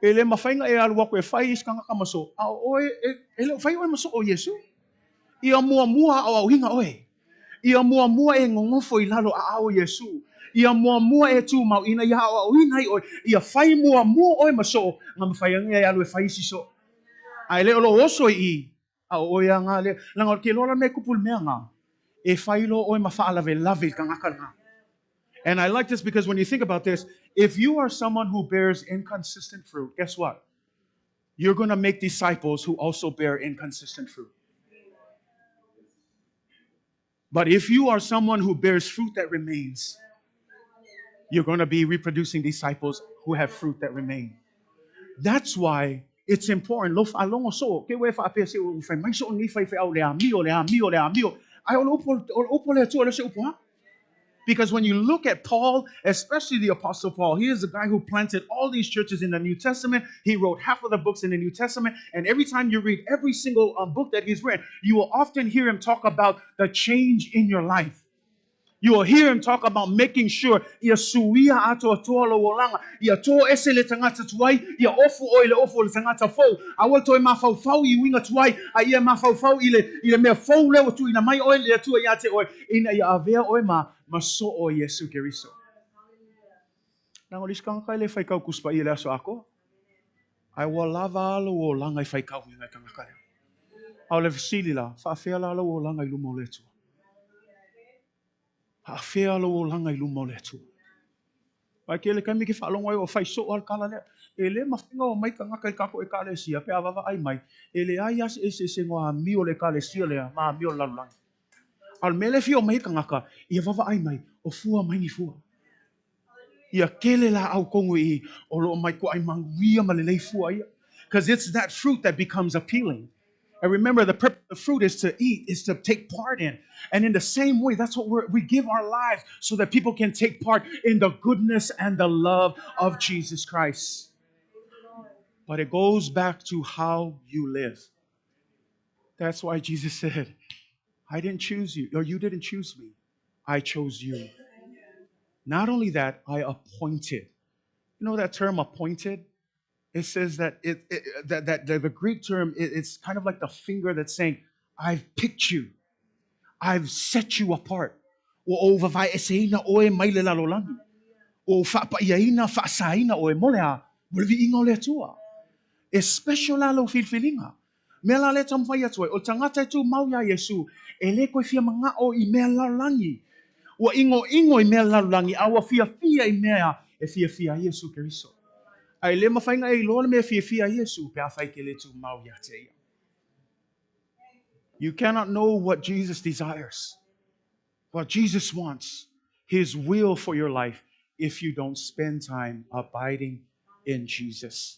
Ele mafainga e alua ko e fai iskanga kamaso. A oe ele fai oe maso o Iesu. Ia mua au hinga oe. Ia mua e ngongofo I lalo a au Iesu. Ia mua e Tumau ina ia au hinai oe. Ia fai mua oe maso. Ngam fai anga e alu e fai siso. Ai le olo oso I. A oe anga le. Lango ke lola me kupul mea nga. E fai lo oe mafaala ve lave kangaka nga. And I like this because when you think about this, if you are someone who bears inconsistent fruit, guess what? You're going to make disciples who also bear inconsistent fruit. But if you are someone who bears fruit that remains, you're going to be reproducing disciples who have fruit that remain. That's why it's important. Lof alongo so, ke we fa apese o fa mai so ni fa fa o le amio. Ai o opo le tu le se upo. Because when you look at Paul, especially the Apostle Paul, he is the guy who planted all these churches in the New Testament. He wrote half of the books in the New Testament. And every time you read every single book that he's written, you will often hear him talk about the change in your life. You will hear him talk about making sure ia suia ato atoa lo wolanga, ia to ese le tangata tuai, ia ofu o le tangata fou. Awal to e mafau I winga tuai, a ia mafau ile mea fou le tu ina mai oe le atua ia te oe, ina ia avea oe maso o Iesu Keriso. Nang olis kang kai le faikau kuspa I le aso ako. Ai wa lava lo wolanga I faikau ngai kangaka. Au le fisilila, fa fea la lo wolanga I lumo le tu. Ha fea lo langa I lumo le tu. Ai ke le kami ke whaalongo o whai so al kala le. E le mawhinga o mai ka ngaka I kako e kale sia. Pe awawa ai mai. E le ai as e se ngoa mio le kale sia lea. Maa mio lalulangi. Al mele fi o mai ka ngaka. Ia wawa ai mai. O fua mai ni fua. Ia kele la au kongo I. O lo mai ko ai manguia ma le lei fua ia. Because it's that fruit that becomes appealing. And remember, the purpose of fruit is to eat, is to take part in. And in the same way, that's what we give our lives so that people can take part in the goodness and the love of Jesus Christ. But it goes back to how you live. That's why Jesus said, I didn't choose you, or you didn't choose me. I chose you. Not only that, I appointed. You know that term appointed? It says that the Greek term, it's kind of like the finger that's saying, I've picked you. I've set you apart. O vavai eseina oe mai le lalolangi. O whapaiaina, whaasaina oe molea, mulvi inga le tua. E special lalo Filifilia. Mela le tamwhai atua, o tangata tu mau ya Iesu, e le koe fia mga o I mea lalolangi. Ua ingo I mea lalolangi, awa fia i mea, e fia Iesu Keriso. Ai le mawhainga e loa mea fia Iesu, pe a whai ke le tu mau ya te ia. You cannot know what Jesus desires, what Jesus wants, His will for your life, if you don't spend time abiding in Jesus.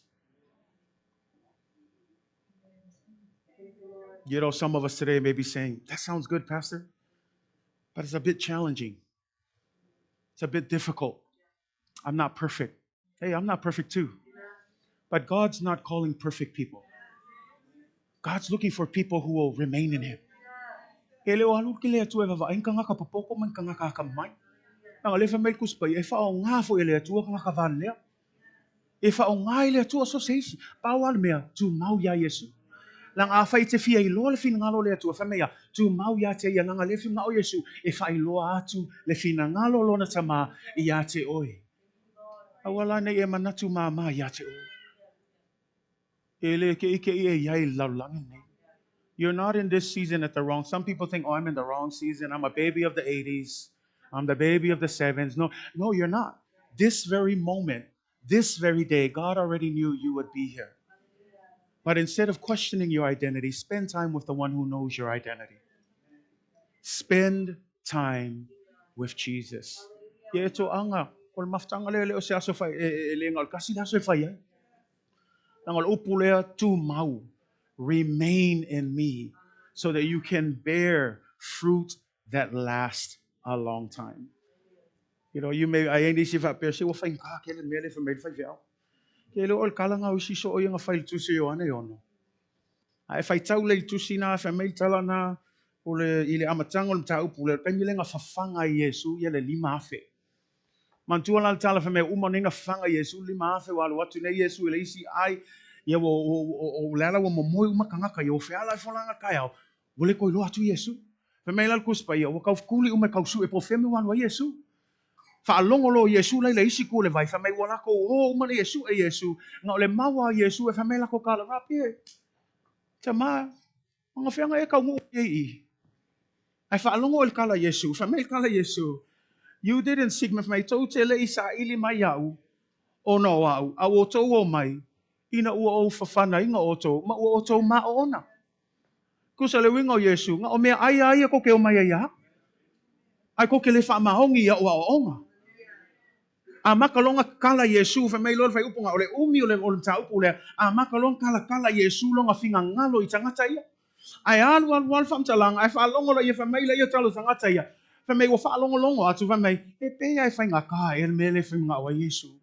You know, some of us today may be saying, that sounds good, Pastor, but it's a bit challenging. It's a bit difficult. I'm not perfect. Hey, I'm not perfect too. But God's not calling perfect people. God's looking for people who will remain in Him. Nang le famel kuspai e fa o nga fo ele tua nga kavan le e fa o nga ele tua so seis pawal mea tu mau ya Iesu lang a fai te fia I lo le fina ngalo le tua fa mea tu mau ya te ia nga le fina o Iesu e fa I lo atu le fina ngalo lona tama I ya te oi awala nei e manatu mama ya te oi ele ke ike I ia I laulangi nei. You're not in this season at the wrong. Some people think, oh, I'm in the wrong season. I'm a baby of the 80s. I'm the baby of the 7s. No, you're not. This very moment, this very day, God already knew you would be here. But instead of questioning your identity, spend time with the one who knows your identity. Spend time with Jesus. Ieto anga, ol maftanga lele o se aso fai elengal kasi daso fai. Nangal upulea Tumau. Remain in me so that you can bear fruit that lasts a long time. You know, you may I ain't si fa per se wo fain ka kele mele fa mele fa viao. Kele ol kala nga usi so o nga fail Tusi Ioane yono. Ai Faitau le Tusi na fa mele tala na ole ile amatanga le tau pule pe mele nga fafanga Iesu ye le lima fe. Mantua la tala fa me umaninga fanga Iesu lima fe wala watu ne Iesu ile isi ai ia o lala o momoe uma kangaka ia o feala e folanga kai au wole ko lo atu Iesu fe mai lal kuspa ia o kau kuli uma kau su e po feme wan wa Iesu fa longo lo Iesu lai le isi ko le vai fa mai wala ko o uma le Iesu e Iesu nga le mawa Iesu e fa mai la ko kala rapi tama nga feanga e kau mo e ai fa longo el kala Iesu fa mai kala Iesu you didn't seek me mai to tele isa ili mai au o no au o to o mai ina ua o fafana inga oto ma ua oto ma ona kusa le winga o Iesu nga o mea ai ko ke o mai ia ai ko ke le fa mahongi ia ua o onga a makalonga kala Iesu fa mai lol fa upunga ole umi ole ole ta upule a makalonga kala Iesu longa finga ngalo I tangata ia ai al fam talang ai fa longo la ia fa mai la ia talo tangata ia fa mai wa fa longo atu fa mai e pe ai fa ngaka e mele finga o Iesu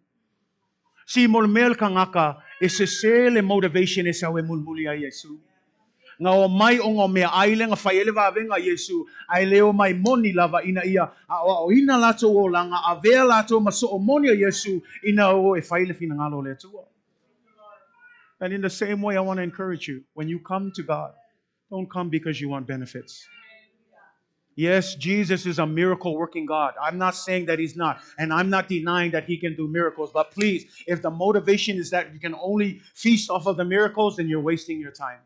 si mol mel kangaka e se motivation e sa we mulmuli a Iesu. Nga o mai o ngā mea aile nga whai ele wāwenga Iesu, ai leo mai moni lava ina ia, a o ina lato o langa, a vea lato ma so o moni a Iesu, ina o e whai le fina ngalo le tua. And in the same way, I want to encourage you, when you come to God, don't come because you want benefits. Yes, Jesus is a miracle working God. I'm not saying that He's not. And I'm not denying that He can do miracles. But please, if the motivation is that you can only feast off of the miracles, then you're wasting your time.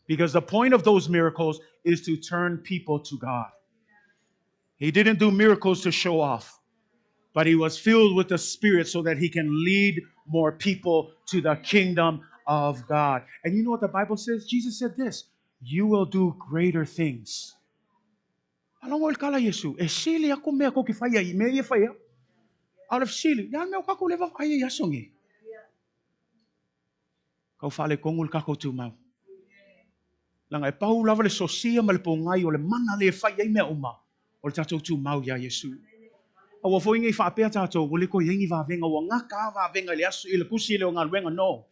Because the point of those miracles is to turn people to God. He didn't do miracles to show off, but He was filled with the Spirit so that He can lead more people to the kingdom of God. And you know what the Bible says? Jesus said this, you will do greater things. Alang ol kala Iesu, e sili ako mea ko ki faya I mea faya. Out of sili, yan mea kako leva faya yasongi. Kau fale kongul kako Tumau. Lang e pau lava le sosia ma le pongai o le mana le faya I mea uma. O le tatou Tumau ya Iesu. Awa fo inga I whaapea tatou, o le ko yengi wavenga, o ngaka wavenga le asu, I le kusi le o ngā luenga, no.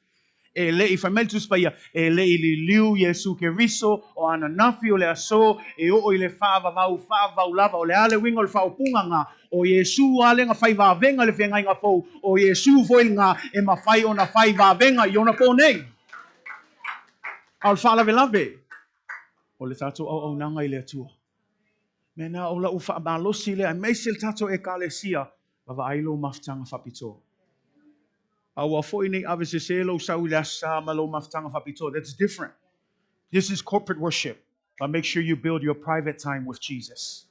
E le I whameltus pa ia, e le I li liu Iesu Keriso, o ana nafi o le aso, e o I le whāvau lava, o le ale winga o le whaupunga ngā, o Iesu ale ngā whai vāvenga le whengai ngā fau, o Iesu foi ngā e mawhai o na whai vāvenga I ona pōnei. Al whalawe lave. O le tato au nanga I le atua. Mena o la ufa malosi le, me se le tato e kalesia, Baba ailo maftanga whapito. Awa foi nei ave se selo sau le asa malo maftanga whapito. That's different. This is corporate worship. But make sure you build your private time with Jesus.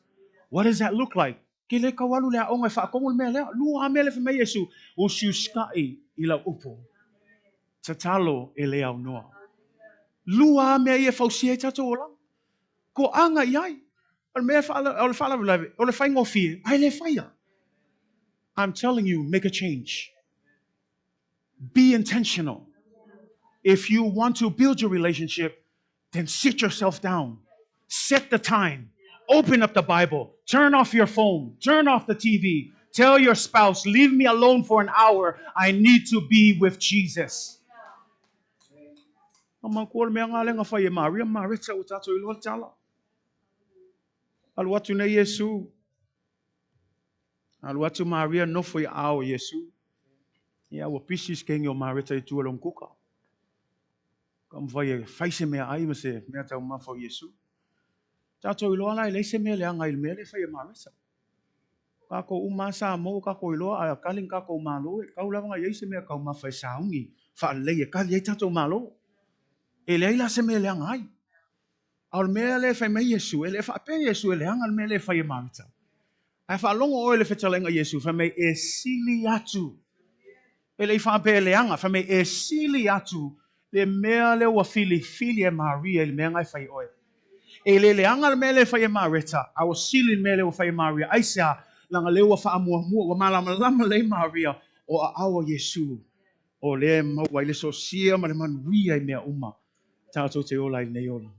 What does that look like? Ke le kawalu le aonga whaakongo mea lea. Lua mea le whamei Iesu. O siu skai I la upo. Tatalo e le au noa. Lua mea ia fausia tato ola. Ko anga iai. O le whala lave. O le whaingo fie. Ai le whaia. I'm telling you, make a change. Be intentional. If you want to build your relationship, then sit yourself down. Set the time. Open up the Bible. Turn off your phone. Turn off the TV. Tell your spouse, leave me alone for an hour. I need to be with Jesus. Alwatu na Iesu. Alwatu Maria no foi ao Iesu. Ia o pisis keng yo marita I tualong kuka. Kam vai faise mea ai ma se mea tau mafo Iesu. Tato iloa lai leise mea le anga il mea le fai marita. Kako umasa mo kako iloa a kaling kako malo e kau lawanga yeise mea kau mafai saungi. Fa le e kali e tato malo. E le ila se mea le anga ai. Al mea le fai mea Iesu. E le fa pe Iesu e le anga mea le fai marita. Ai fa longo o le fetalenga Iesu fa mea e sili atu. Ele fa pe leanga fa me e sili atu le mea le wa Filifilia Maria le mea ngai fai oe. E le leanga le mea le fai Marita, a o sili mea le wa fai Maria, aisa langa le wa fa amua wa malama le Maria o a awa Iesu. O le maua le so sia ma le manuia I mea uma. Tātou te ola I nei ola.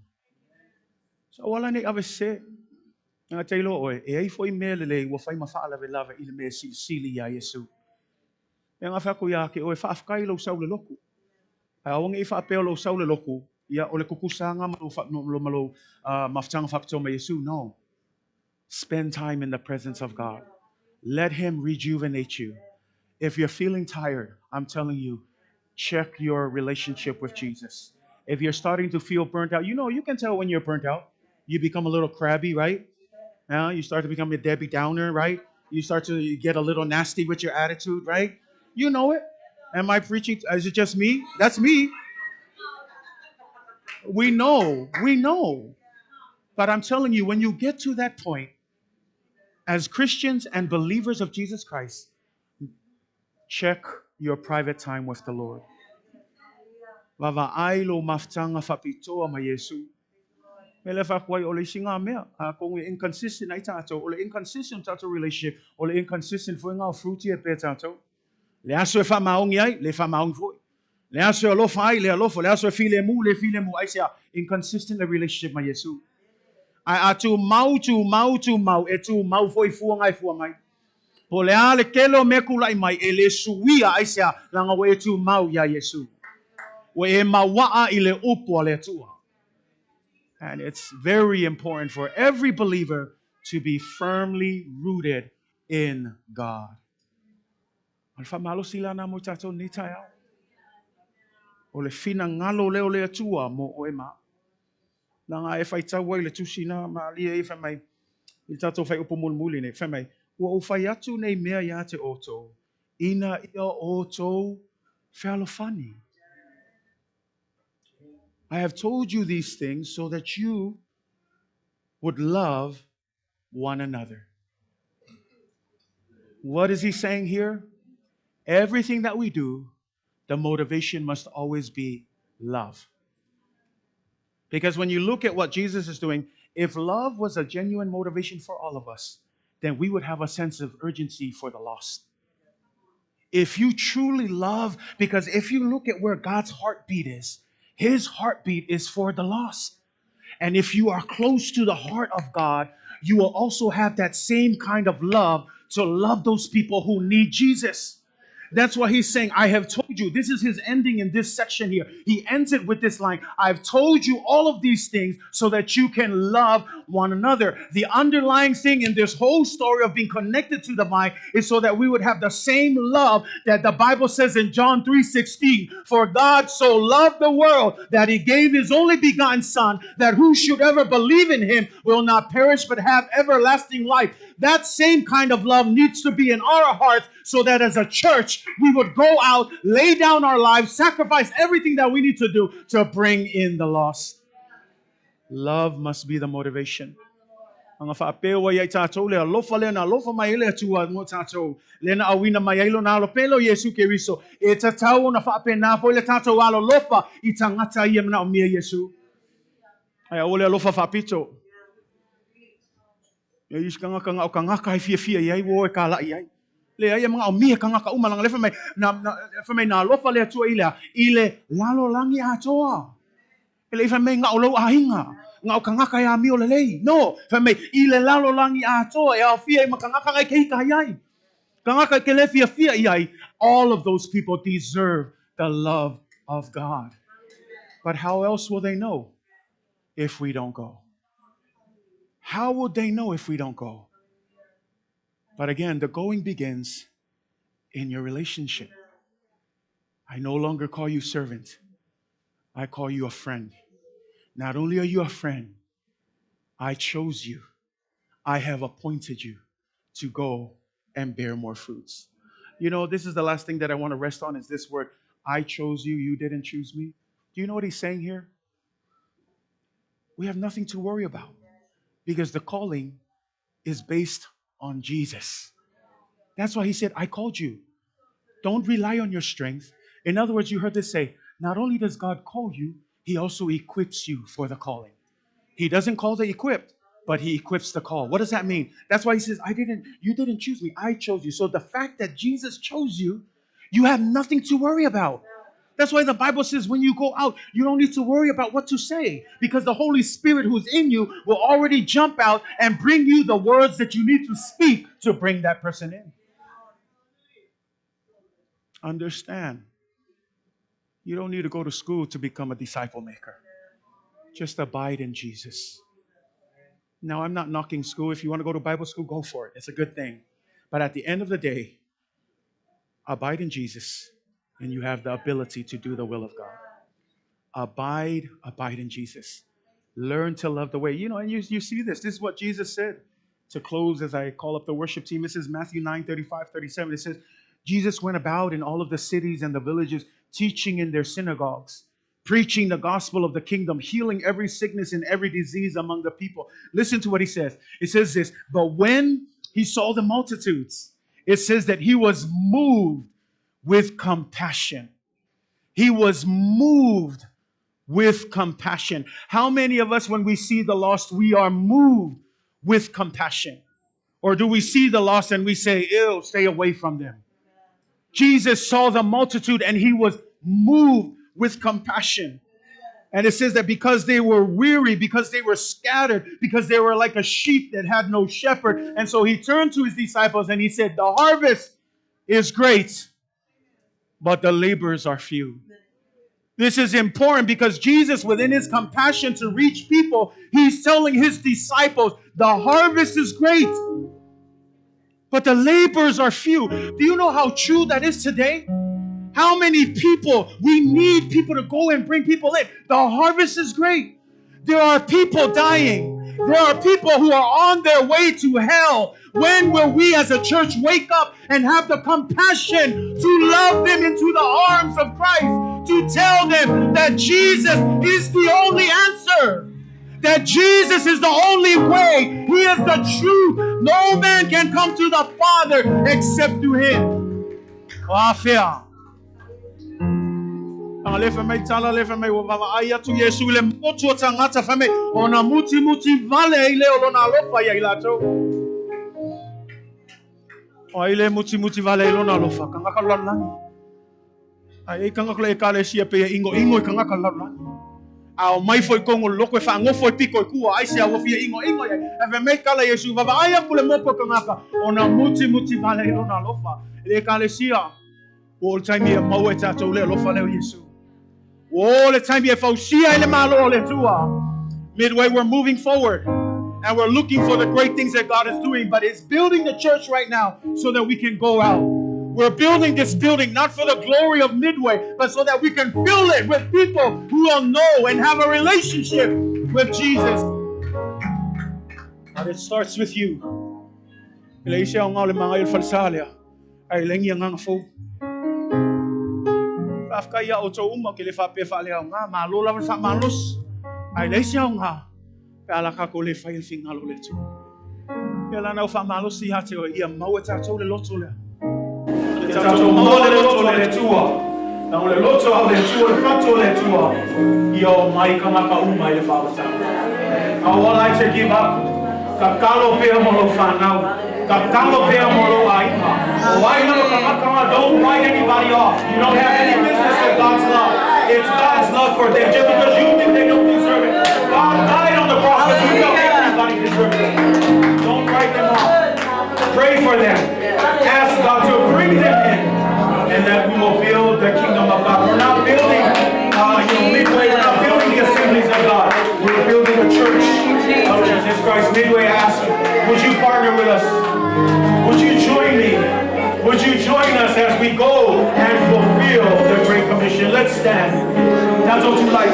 So wala nei ave se, nga te ilo oe, e ai foi mea le wa fai mawhaala ve lava I le mea sili ya Iesu. E ngā whako ia ke oe whaafkai lau sau le loku. Ai awange I whaapeo lau sau le loku, ia o le kukusanga malo maftanga whapito me Iesu. No. Spend time in the presence of God. Let Him rejuvenate you. If you're feeling tired, I'm telling you, check your relationship with Jesus. If you're starting to feel burnt out, you can tell when you're burnt out. You become a little crabby, right? You start to become a Debbie Downer, right? You start to get a little nasty with your attitude, right? You know it. Am I preaching? Is it just me? That's me. We know. But I'm telling you, when you get to that point, as Christians and believers of Jesus Christ, check your private time with the Lord. Lava ailo maftanga fapitoa ma Iesu. Mele fakwai ole singa mea. Kung inconsistent ay tato, ole inconsistent tato relationship, ole inconsistent fo nga fruity e pe tato. Le aso e fa maong yai, le fa maong foi. Le aso e alofa ai, le alofo. Le aso e file mu, le file mu. Ai sea, inconsistent a relationship ma Iesu. Ai atu mau, e tu mau foi fuangai fuangai. Po le ale kelo me kulai mai, e le suia ai sea, langa we tu mau ya Iesu. We e mawaa I le upo le tua. And it's very important for every believer to be firmly rooted in God. Alfa malo sila na mo tato ni tayo. O le fina ngalo leo le atua mo o ema. Nanga e faitau wai le tusi na ma lia e whamai. I tato fai upo mulmuli ne whamai. Ua o fai atu nei mea ia te oto. Ina ia oto whalofani. I have told you these things so that you would love one another. What is he saying here? Everything that we do, the motivation must always be love. Because when you look at what Jesus is doing, if love was a genuine motivation for all of us, then we would have a sense of urgency for the lost. If you truly love, because if you look at where God's heartbeat is, His heartbeat is for the lost. And if you are close to the heart of God, you will also have that same kind of love to love those people who need Jesus. That's why he's saying, I have told you. This is his ending in this section here. He ends it with this line, I've told you all of these things so that you can love one another. The underlying thing in this whole story of being connected to the vine is so that we would have the same love that the Bible says in John 3:16. For God so loved the world that he gave his only begotten Son, that who should ever believe in him will not perish but have everlasting life. That same kind of love needs to be in our hearts so that as a church, we would go out, lay down our lives, sacrifice everything that we need to do to bring in the lost. Love must be the motivation. Ang whaapewa iai tātou le alofa le na alofa mai le atua mo tātou. Le na awina mai ailo na alopelo Iesu Keriso. E tatau na whaapena po le tātou alo lofa I tangata ia mana o mia Iesu. Ai ole alofa whaapito. E is kanga o kangaka hai fia iai wo e kala iai. Le ai mga o mia kangaka umalang le fa mai na alofa le atua ile lalo langi atoa. Ele fa mai nga o lo ahinga. Nga o kangaka ia mi o lelei. No, fa me ile lalo langi atoa e afia I makangaka ngai kei kahai. Kangaka ke le fia iai. All of those people deserve the love of God. But how else will they know if we don't go? How would they know if we don't go? But again, the going begins in your relationship. I no longer call you servant. I call you a friend. Not only are you a friend, I chose you. I have appointed you to go and bear more fruits. You know, this is the last thing that I want to rest on is this word. I chose you, you didn't choose me. Do you know what he's saying here? We have nothing to worry about because the calling is based on Jesus. That's why he said, I called you. Don't rely on your strength. In other words, you heard this say, not only does God call you, he also equips you for the calling. He doesn't call the equipped, but he equips the call. What does that mean? That's why he says, you didn't choose me, I chose you. So the fact that Jesus chose you, you have nothing to worry about. That's why the Bible says when you go out, you don't need to worry about what to say because the Holy Spirit who's in you will already jump out and bring you the words that you need to speak to bring that person in. Understand, you don't need to go to school to become a disciple maker. Just abide in Jesus. Now, I'm not knocking school. If you want to go to Bible school, go for it. It's a good thing. But at the end of the day, abide in Jesus, and you have the ability to do the will of God. Abide in Jesus. Learn to love the way. You know, and you see this. This is what Jesus said. To close, as I call up the worship team, this is Matthew 9:35-37. It says, Jesus went about in all of the cities and the villages, teaching in their synagogues, preaching the gospel of the kingdom, healing every sickness and every disease among the people. Listen to what he says. It says this, but when he saw the multitudes, it says that he was moved with compassion. He was moved with compassion. How many of us, when we see the lost, we are moved with compassion? Or do we see the lost and we say, ew, stay away from them? Jesus saw the multitude and he was moved with compassion. And it says that because they were weary, because they were scattered, because they were like a sheep that had no shepherd. And so he turned to his disciples and he said, the harvest is great, but the laborers are few. This is important because Jesus, within his compassion to reach people, he's telling his disciples, the harvest is great, but the laborers are few. Do you know how true that is today? How many people, we need people to go and bring people in. The harvest is great. There are people dying. There are people who are on their way to hell. When will we as a church wake up and have the compassion to love them into the arms of Christ? To tell them that Jesus is the only answer. That Jesus is the only way. He is the truth. No man can come to the Father except through him. Tofia. Alefa mai tala lefa mai wa aya tu Iesu le motu tangata fa mai ona muti vale ile olona lofa ya ilato. O ile muti vale ilona lofa kanga kalala. Ai kanga kle kale sia pe ingo kanga kalala. Ao mai foi kongo loko fa ngo foi piko ku ai sia wo fia ingo ya. Ave mai kala Iesu va aya kule mopo kanga ona muti vale ilona lofa. Ile kale sia All the time here, mawe tato le lo fale o Iesu. All the time here, fausia ele malo le tua. Midway, we're moving forward. And we're looking for the great things that God is doing. But it's building the church right now so that we can go out. We're building this building not for the glory of Midway, but so that we can fill it with people who will know and have a relationship with Jesus. But it starts with you. Malaysia ang ngau mga falsalia ay lengi ang fo. Afkaya oto kile fa pe fa le nga malola fa malus ay Malaysia nga ala ka ko le fa il finalo le tu. Ela na fa malus si hate o ia mau ta to le loto le. Ta to mau le loto le tua. Na le loto au le tua le fato le tua. Io mai kama ka le fa ta. I would like to give up. Kakalo pe mo fa now. Don't write anybody off. You don't have any business with God's love. It's God's love for them. Just because you think they don't deserve it. God died on the cross, but you know everybody deserves it. Don't write them off. Pray for them. Ask God to bring them in. And that we will build the kingdom of God. We're not building Midway. We're not building the assemblies of God. We're building the church of Jesus Christ. Midway, I ask you, would you partner with us? Would you join me? Would you join us as we go and fulfill the Great Commission? Let's stand. That's what you like.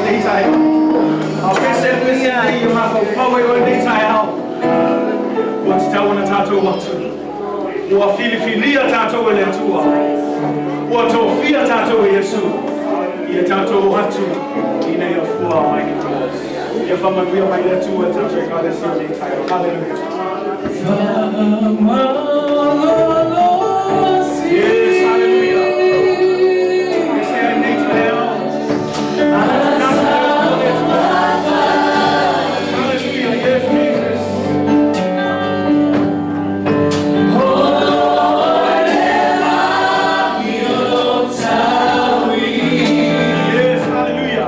What's telling tato what to? What Filifilia tato le tua? What Tofia tato Iesu? Ia tato what to? Ina ia fua mai kita. If I'm a real my tato tato God is your name title. Hallelujah. Yes, hallelujah. Yes, hallelujah. Hallelujah. Yes, Jesus. Yes, hallelujah.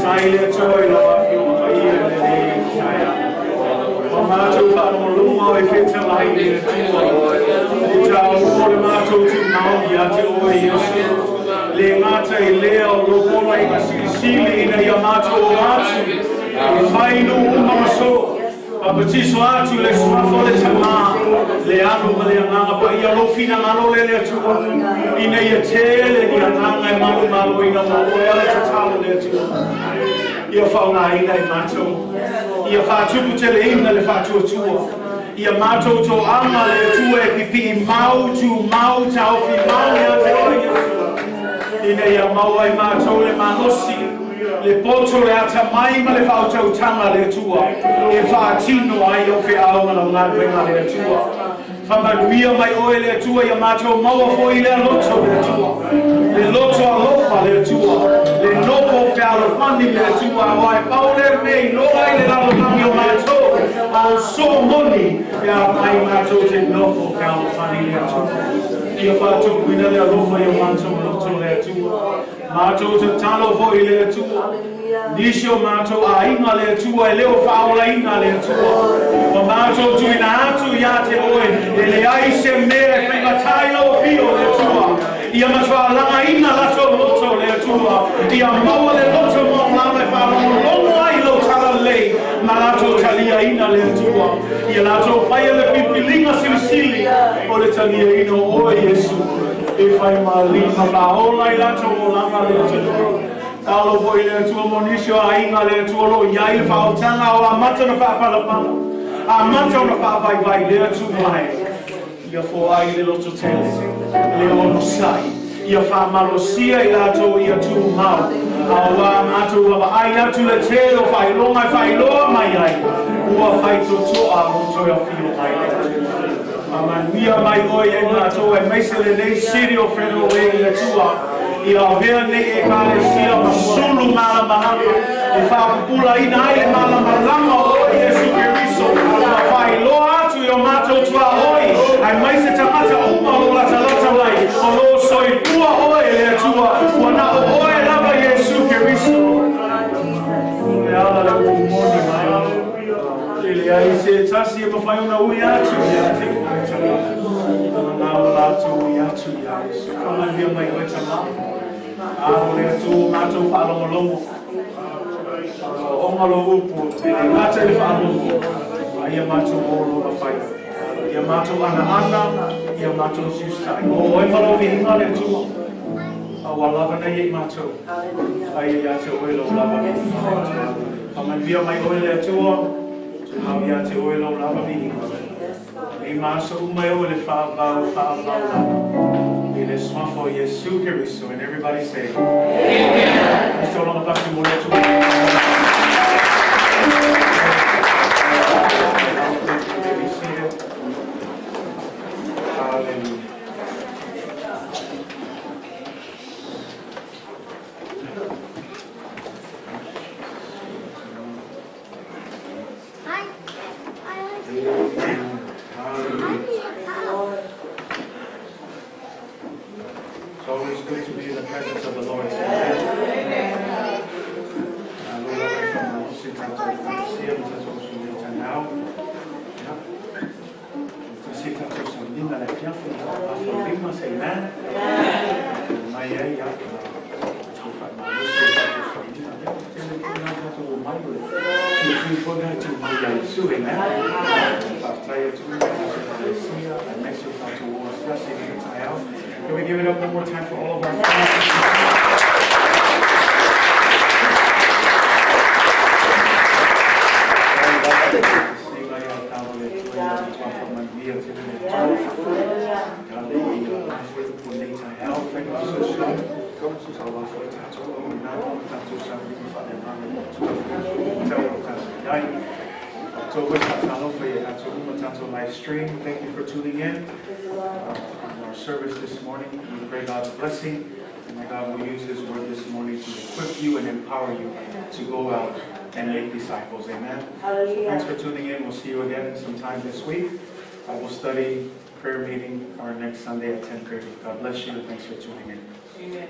Taile toi la yo ia le chaya. Mato fa no lumo e feta lai le tua. Tau o le mato Tumau ia te o Iesu. Le mata I leo lo kola I masili ina ia mato o atu. Fai no maso. Baptizo atu le suafo le tama. Le anu ma le ananga pa ia lo fina malo le tua. Ina ia tele ni ananga e malu malo ina mo o le tatalo le tua. Ia fauna ina I mato. Ia fatu te le ina le fatu tua. Ia mato to anga le tua e pipi mau tu mau tau fi mau ia te o Iesu. Ina ia mau ai mato le manosi. Le poto le ata mai ma le fautau tanga le tua. E fatino ai o fe au ma la ngā le tua. Whamanuia mai oe le tua ia mato maua foi le loto le tua. Le loto a lopa le tua. Le nopo fe alo mani le tua. Wai paule mei loa I le lalo mani o mato. Au so moni ia mai mato te nopo fe alo mani le tua. Ia fatu kuina le alofa ia mato loto le tua. Mato te talo foi le tua. Nisho mato a inga le tua e leo faola inga le tua. O mato tu ina atu ia te oe. E le aise mea e whengatai o pio le tua. Ia matua langa ina lato loto le tua. Ia maua le loto mo lama e whaongo longo ai lo tala lei. Ma lato talia ina le tua. Ia lato whaia le pipilinga silisili. O le talia ina o Iesu. E whai malima paola I lato o lama le tua. Talo voi le tua monisio a inga le tua lo iai le whaotanga o a mata na whapalapana. A mata na whawai le tua mai. Ia fo ai le loto tele. Le ono sai. Ia whamalosia I lato ia Tumau. A wa matu wa ai atu le tele o whailoa mai ai. Ua whaitoto a roto ia fio mai ai. Amanuia mai oi e mato e meisele nei sirio freno e le tua. Ia vea ne e kare sia masulu mala mahana. E whakapula ina ai mala malama o Iesu Keriso. Ma whai loa atu I o mato tua oi. Ai mai se tamata uma o la talata lai. O lo soi pua oi le tua. Wana o oi lava Iesu Keriso. E ala le umoni mai. Ele ai se tasi e mawhai una ui atu. Ia te kuaitala. Nā o lātu ui atu ia Iesu. Whamangia mai oi tamau. Le tu mato whaalongolongo. Ongalo upu. Mata I whaalongo. Ia mato moro na whai. Ia mato ana. Ia mato siustai. O oi malo vihinga le tua. Awa lava na iei mato. Ai ia te oelo lava vihinga. Whamanvia mai oe le tua. Tumau ia te oelo lava vihinga. E masa umai o le whaavau. In the small for Iesu Keriso, and everybody say, Amen. Let's hold on the back Hallelujah. It's always good to be in the presence of the Lord. Can we give it up one more time for all of our friends? Live stream. Thank you for tuning in. Our service this morning. We pray God's blessing. And may God will use His word this morning to equip you and empower you to go out and make disciples. Amen. So thanks for tuning in. We'll see you again sometime this week. I will study prayer meeting our next Sunday at 10:30. God bless you. Thanks for tuning in. Amen.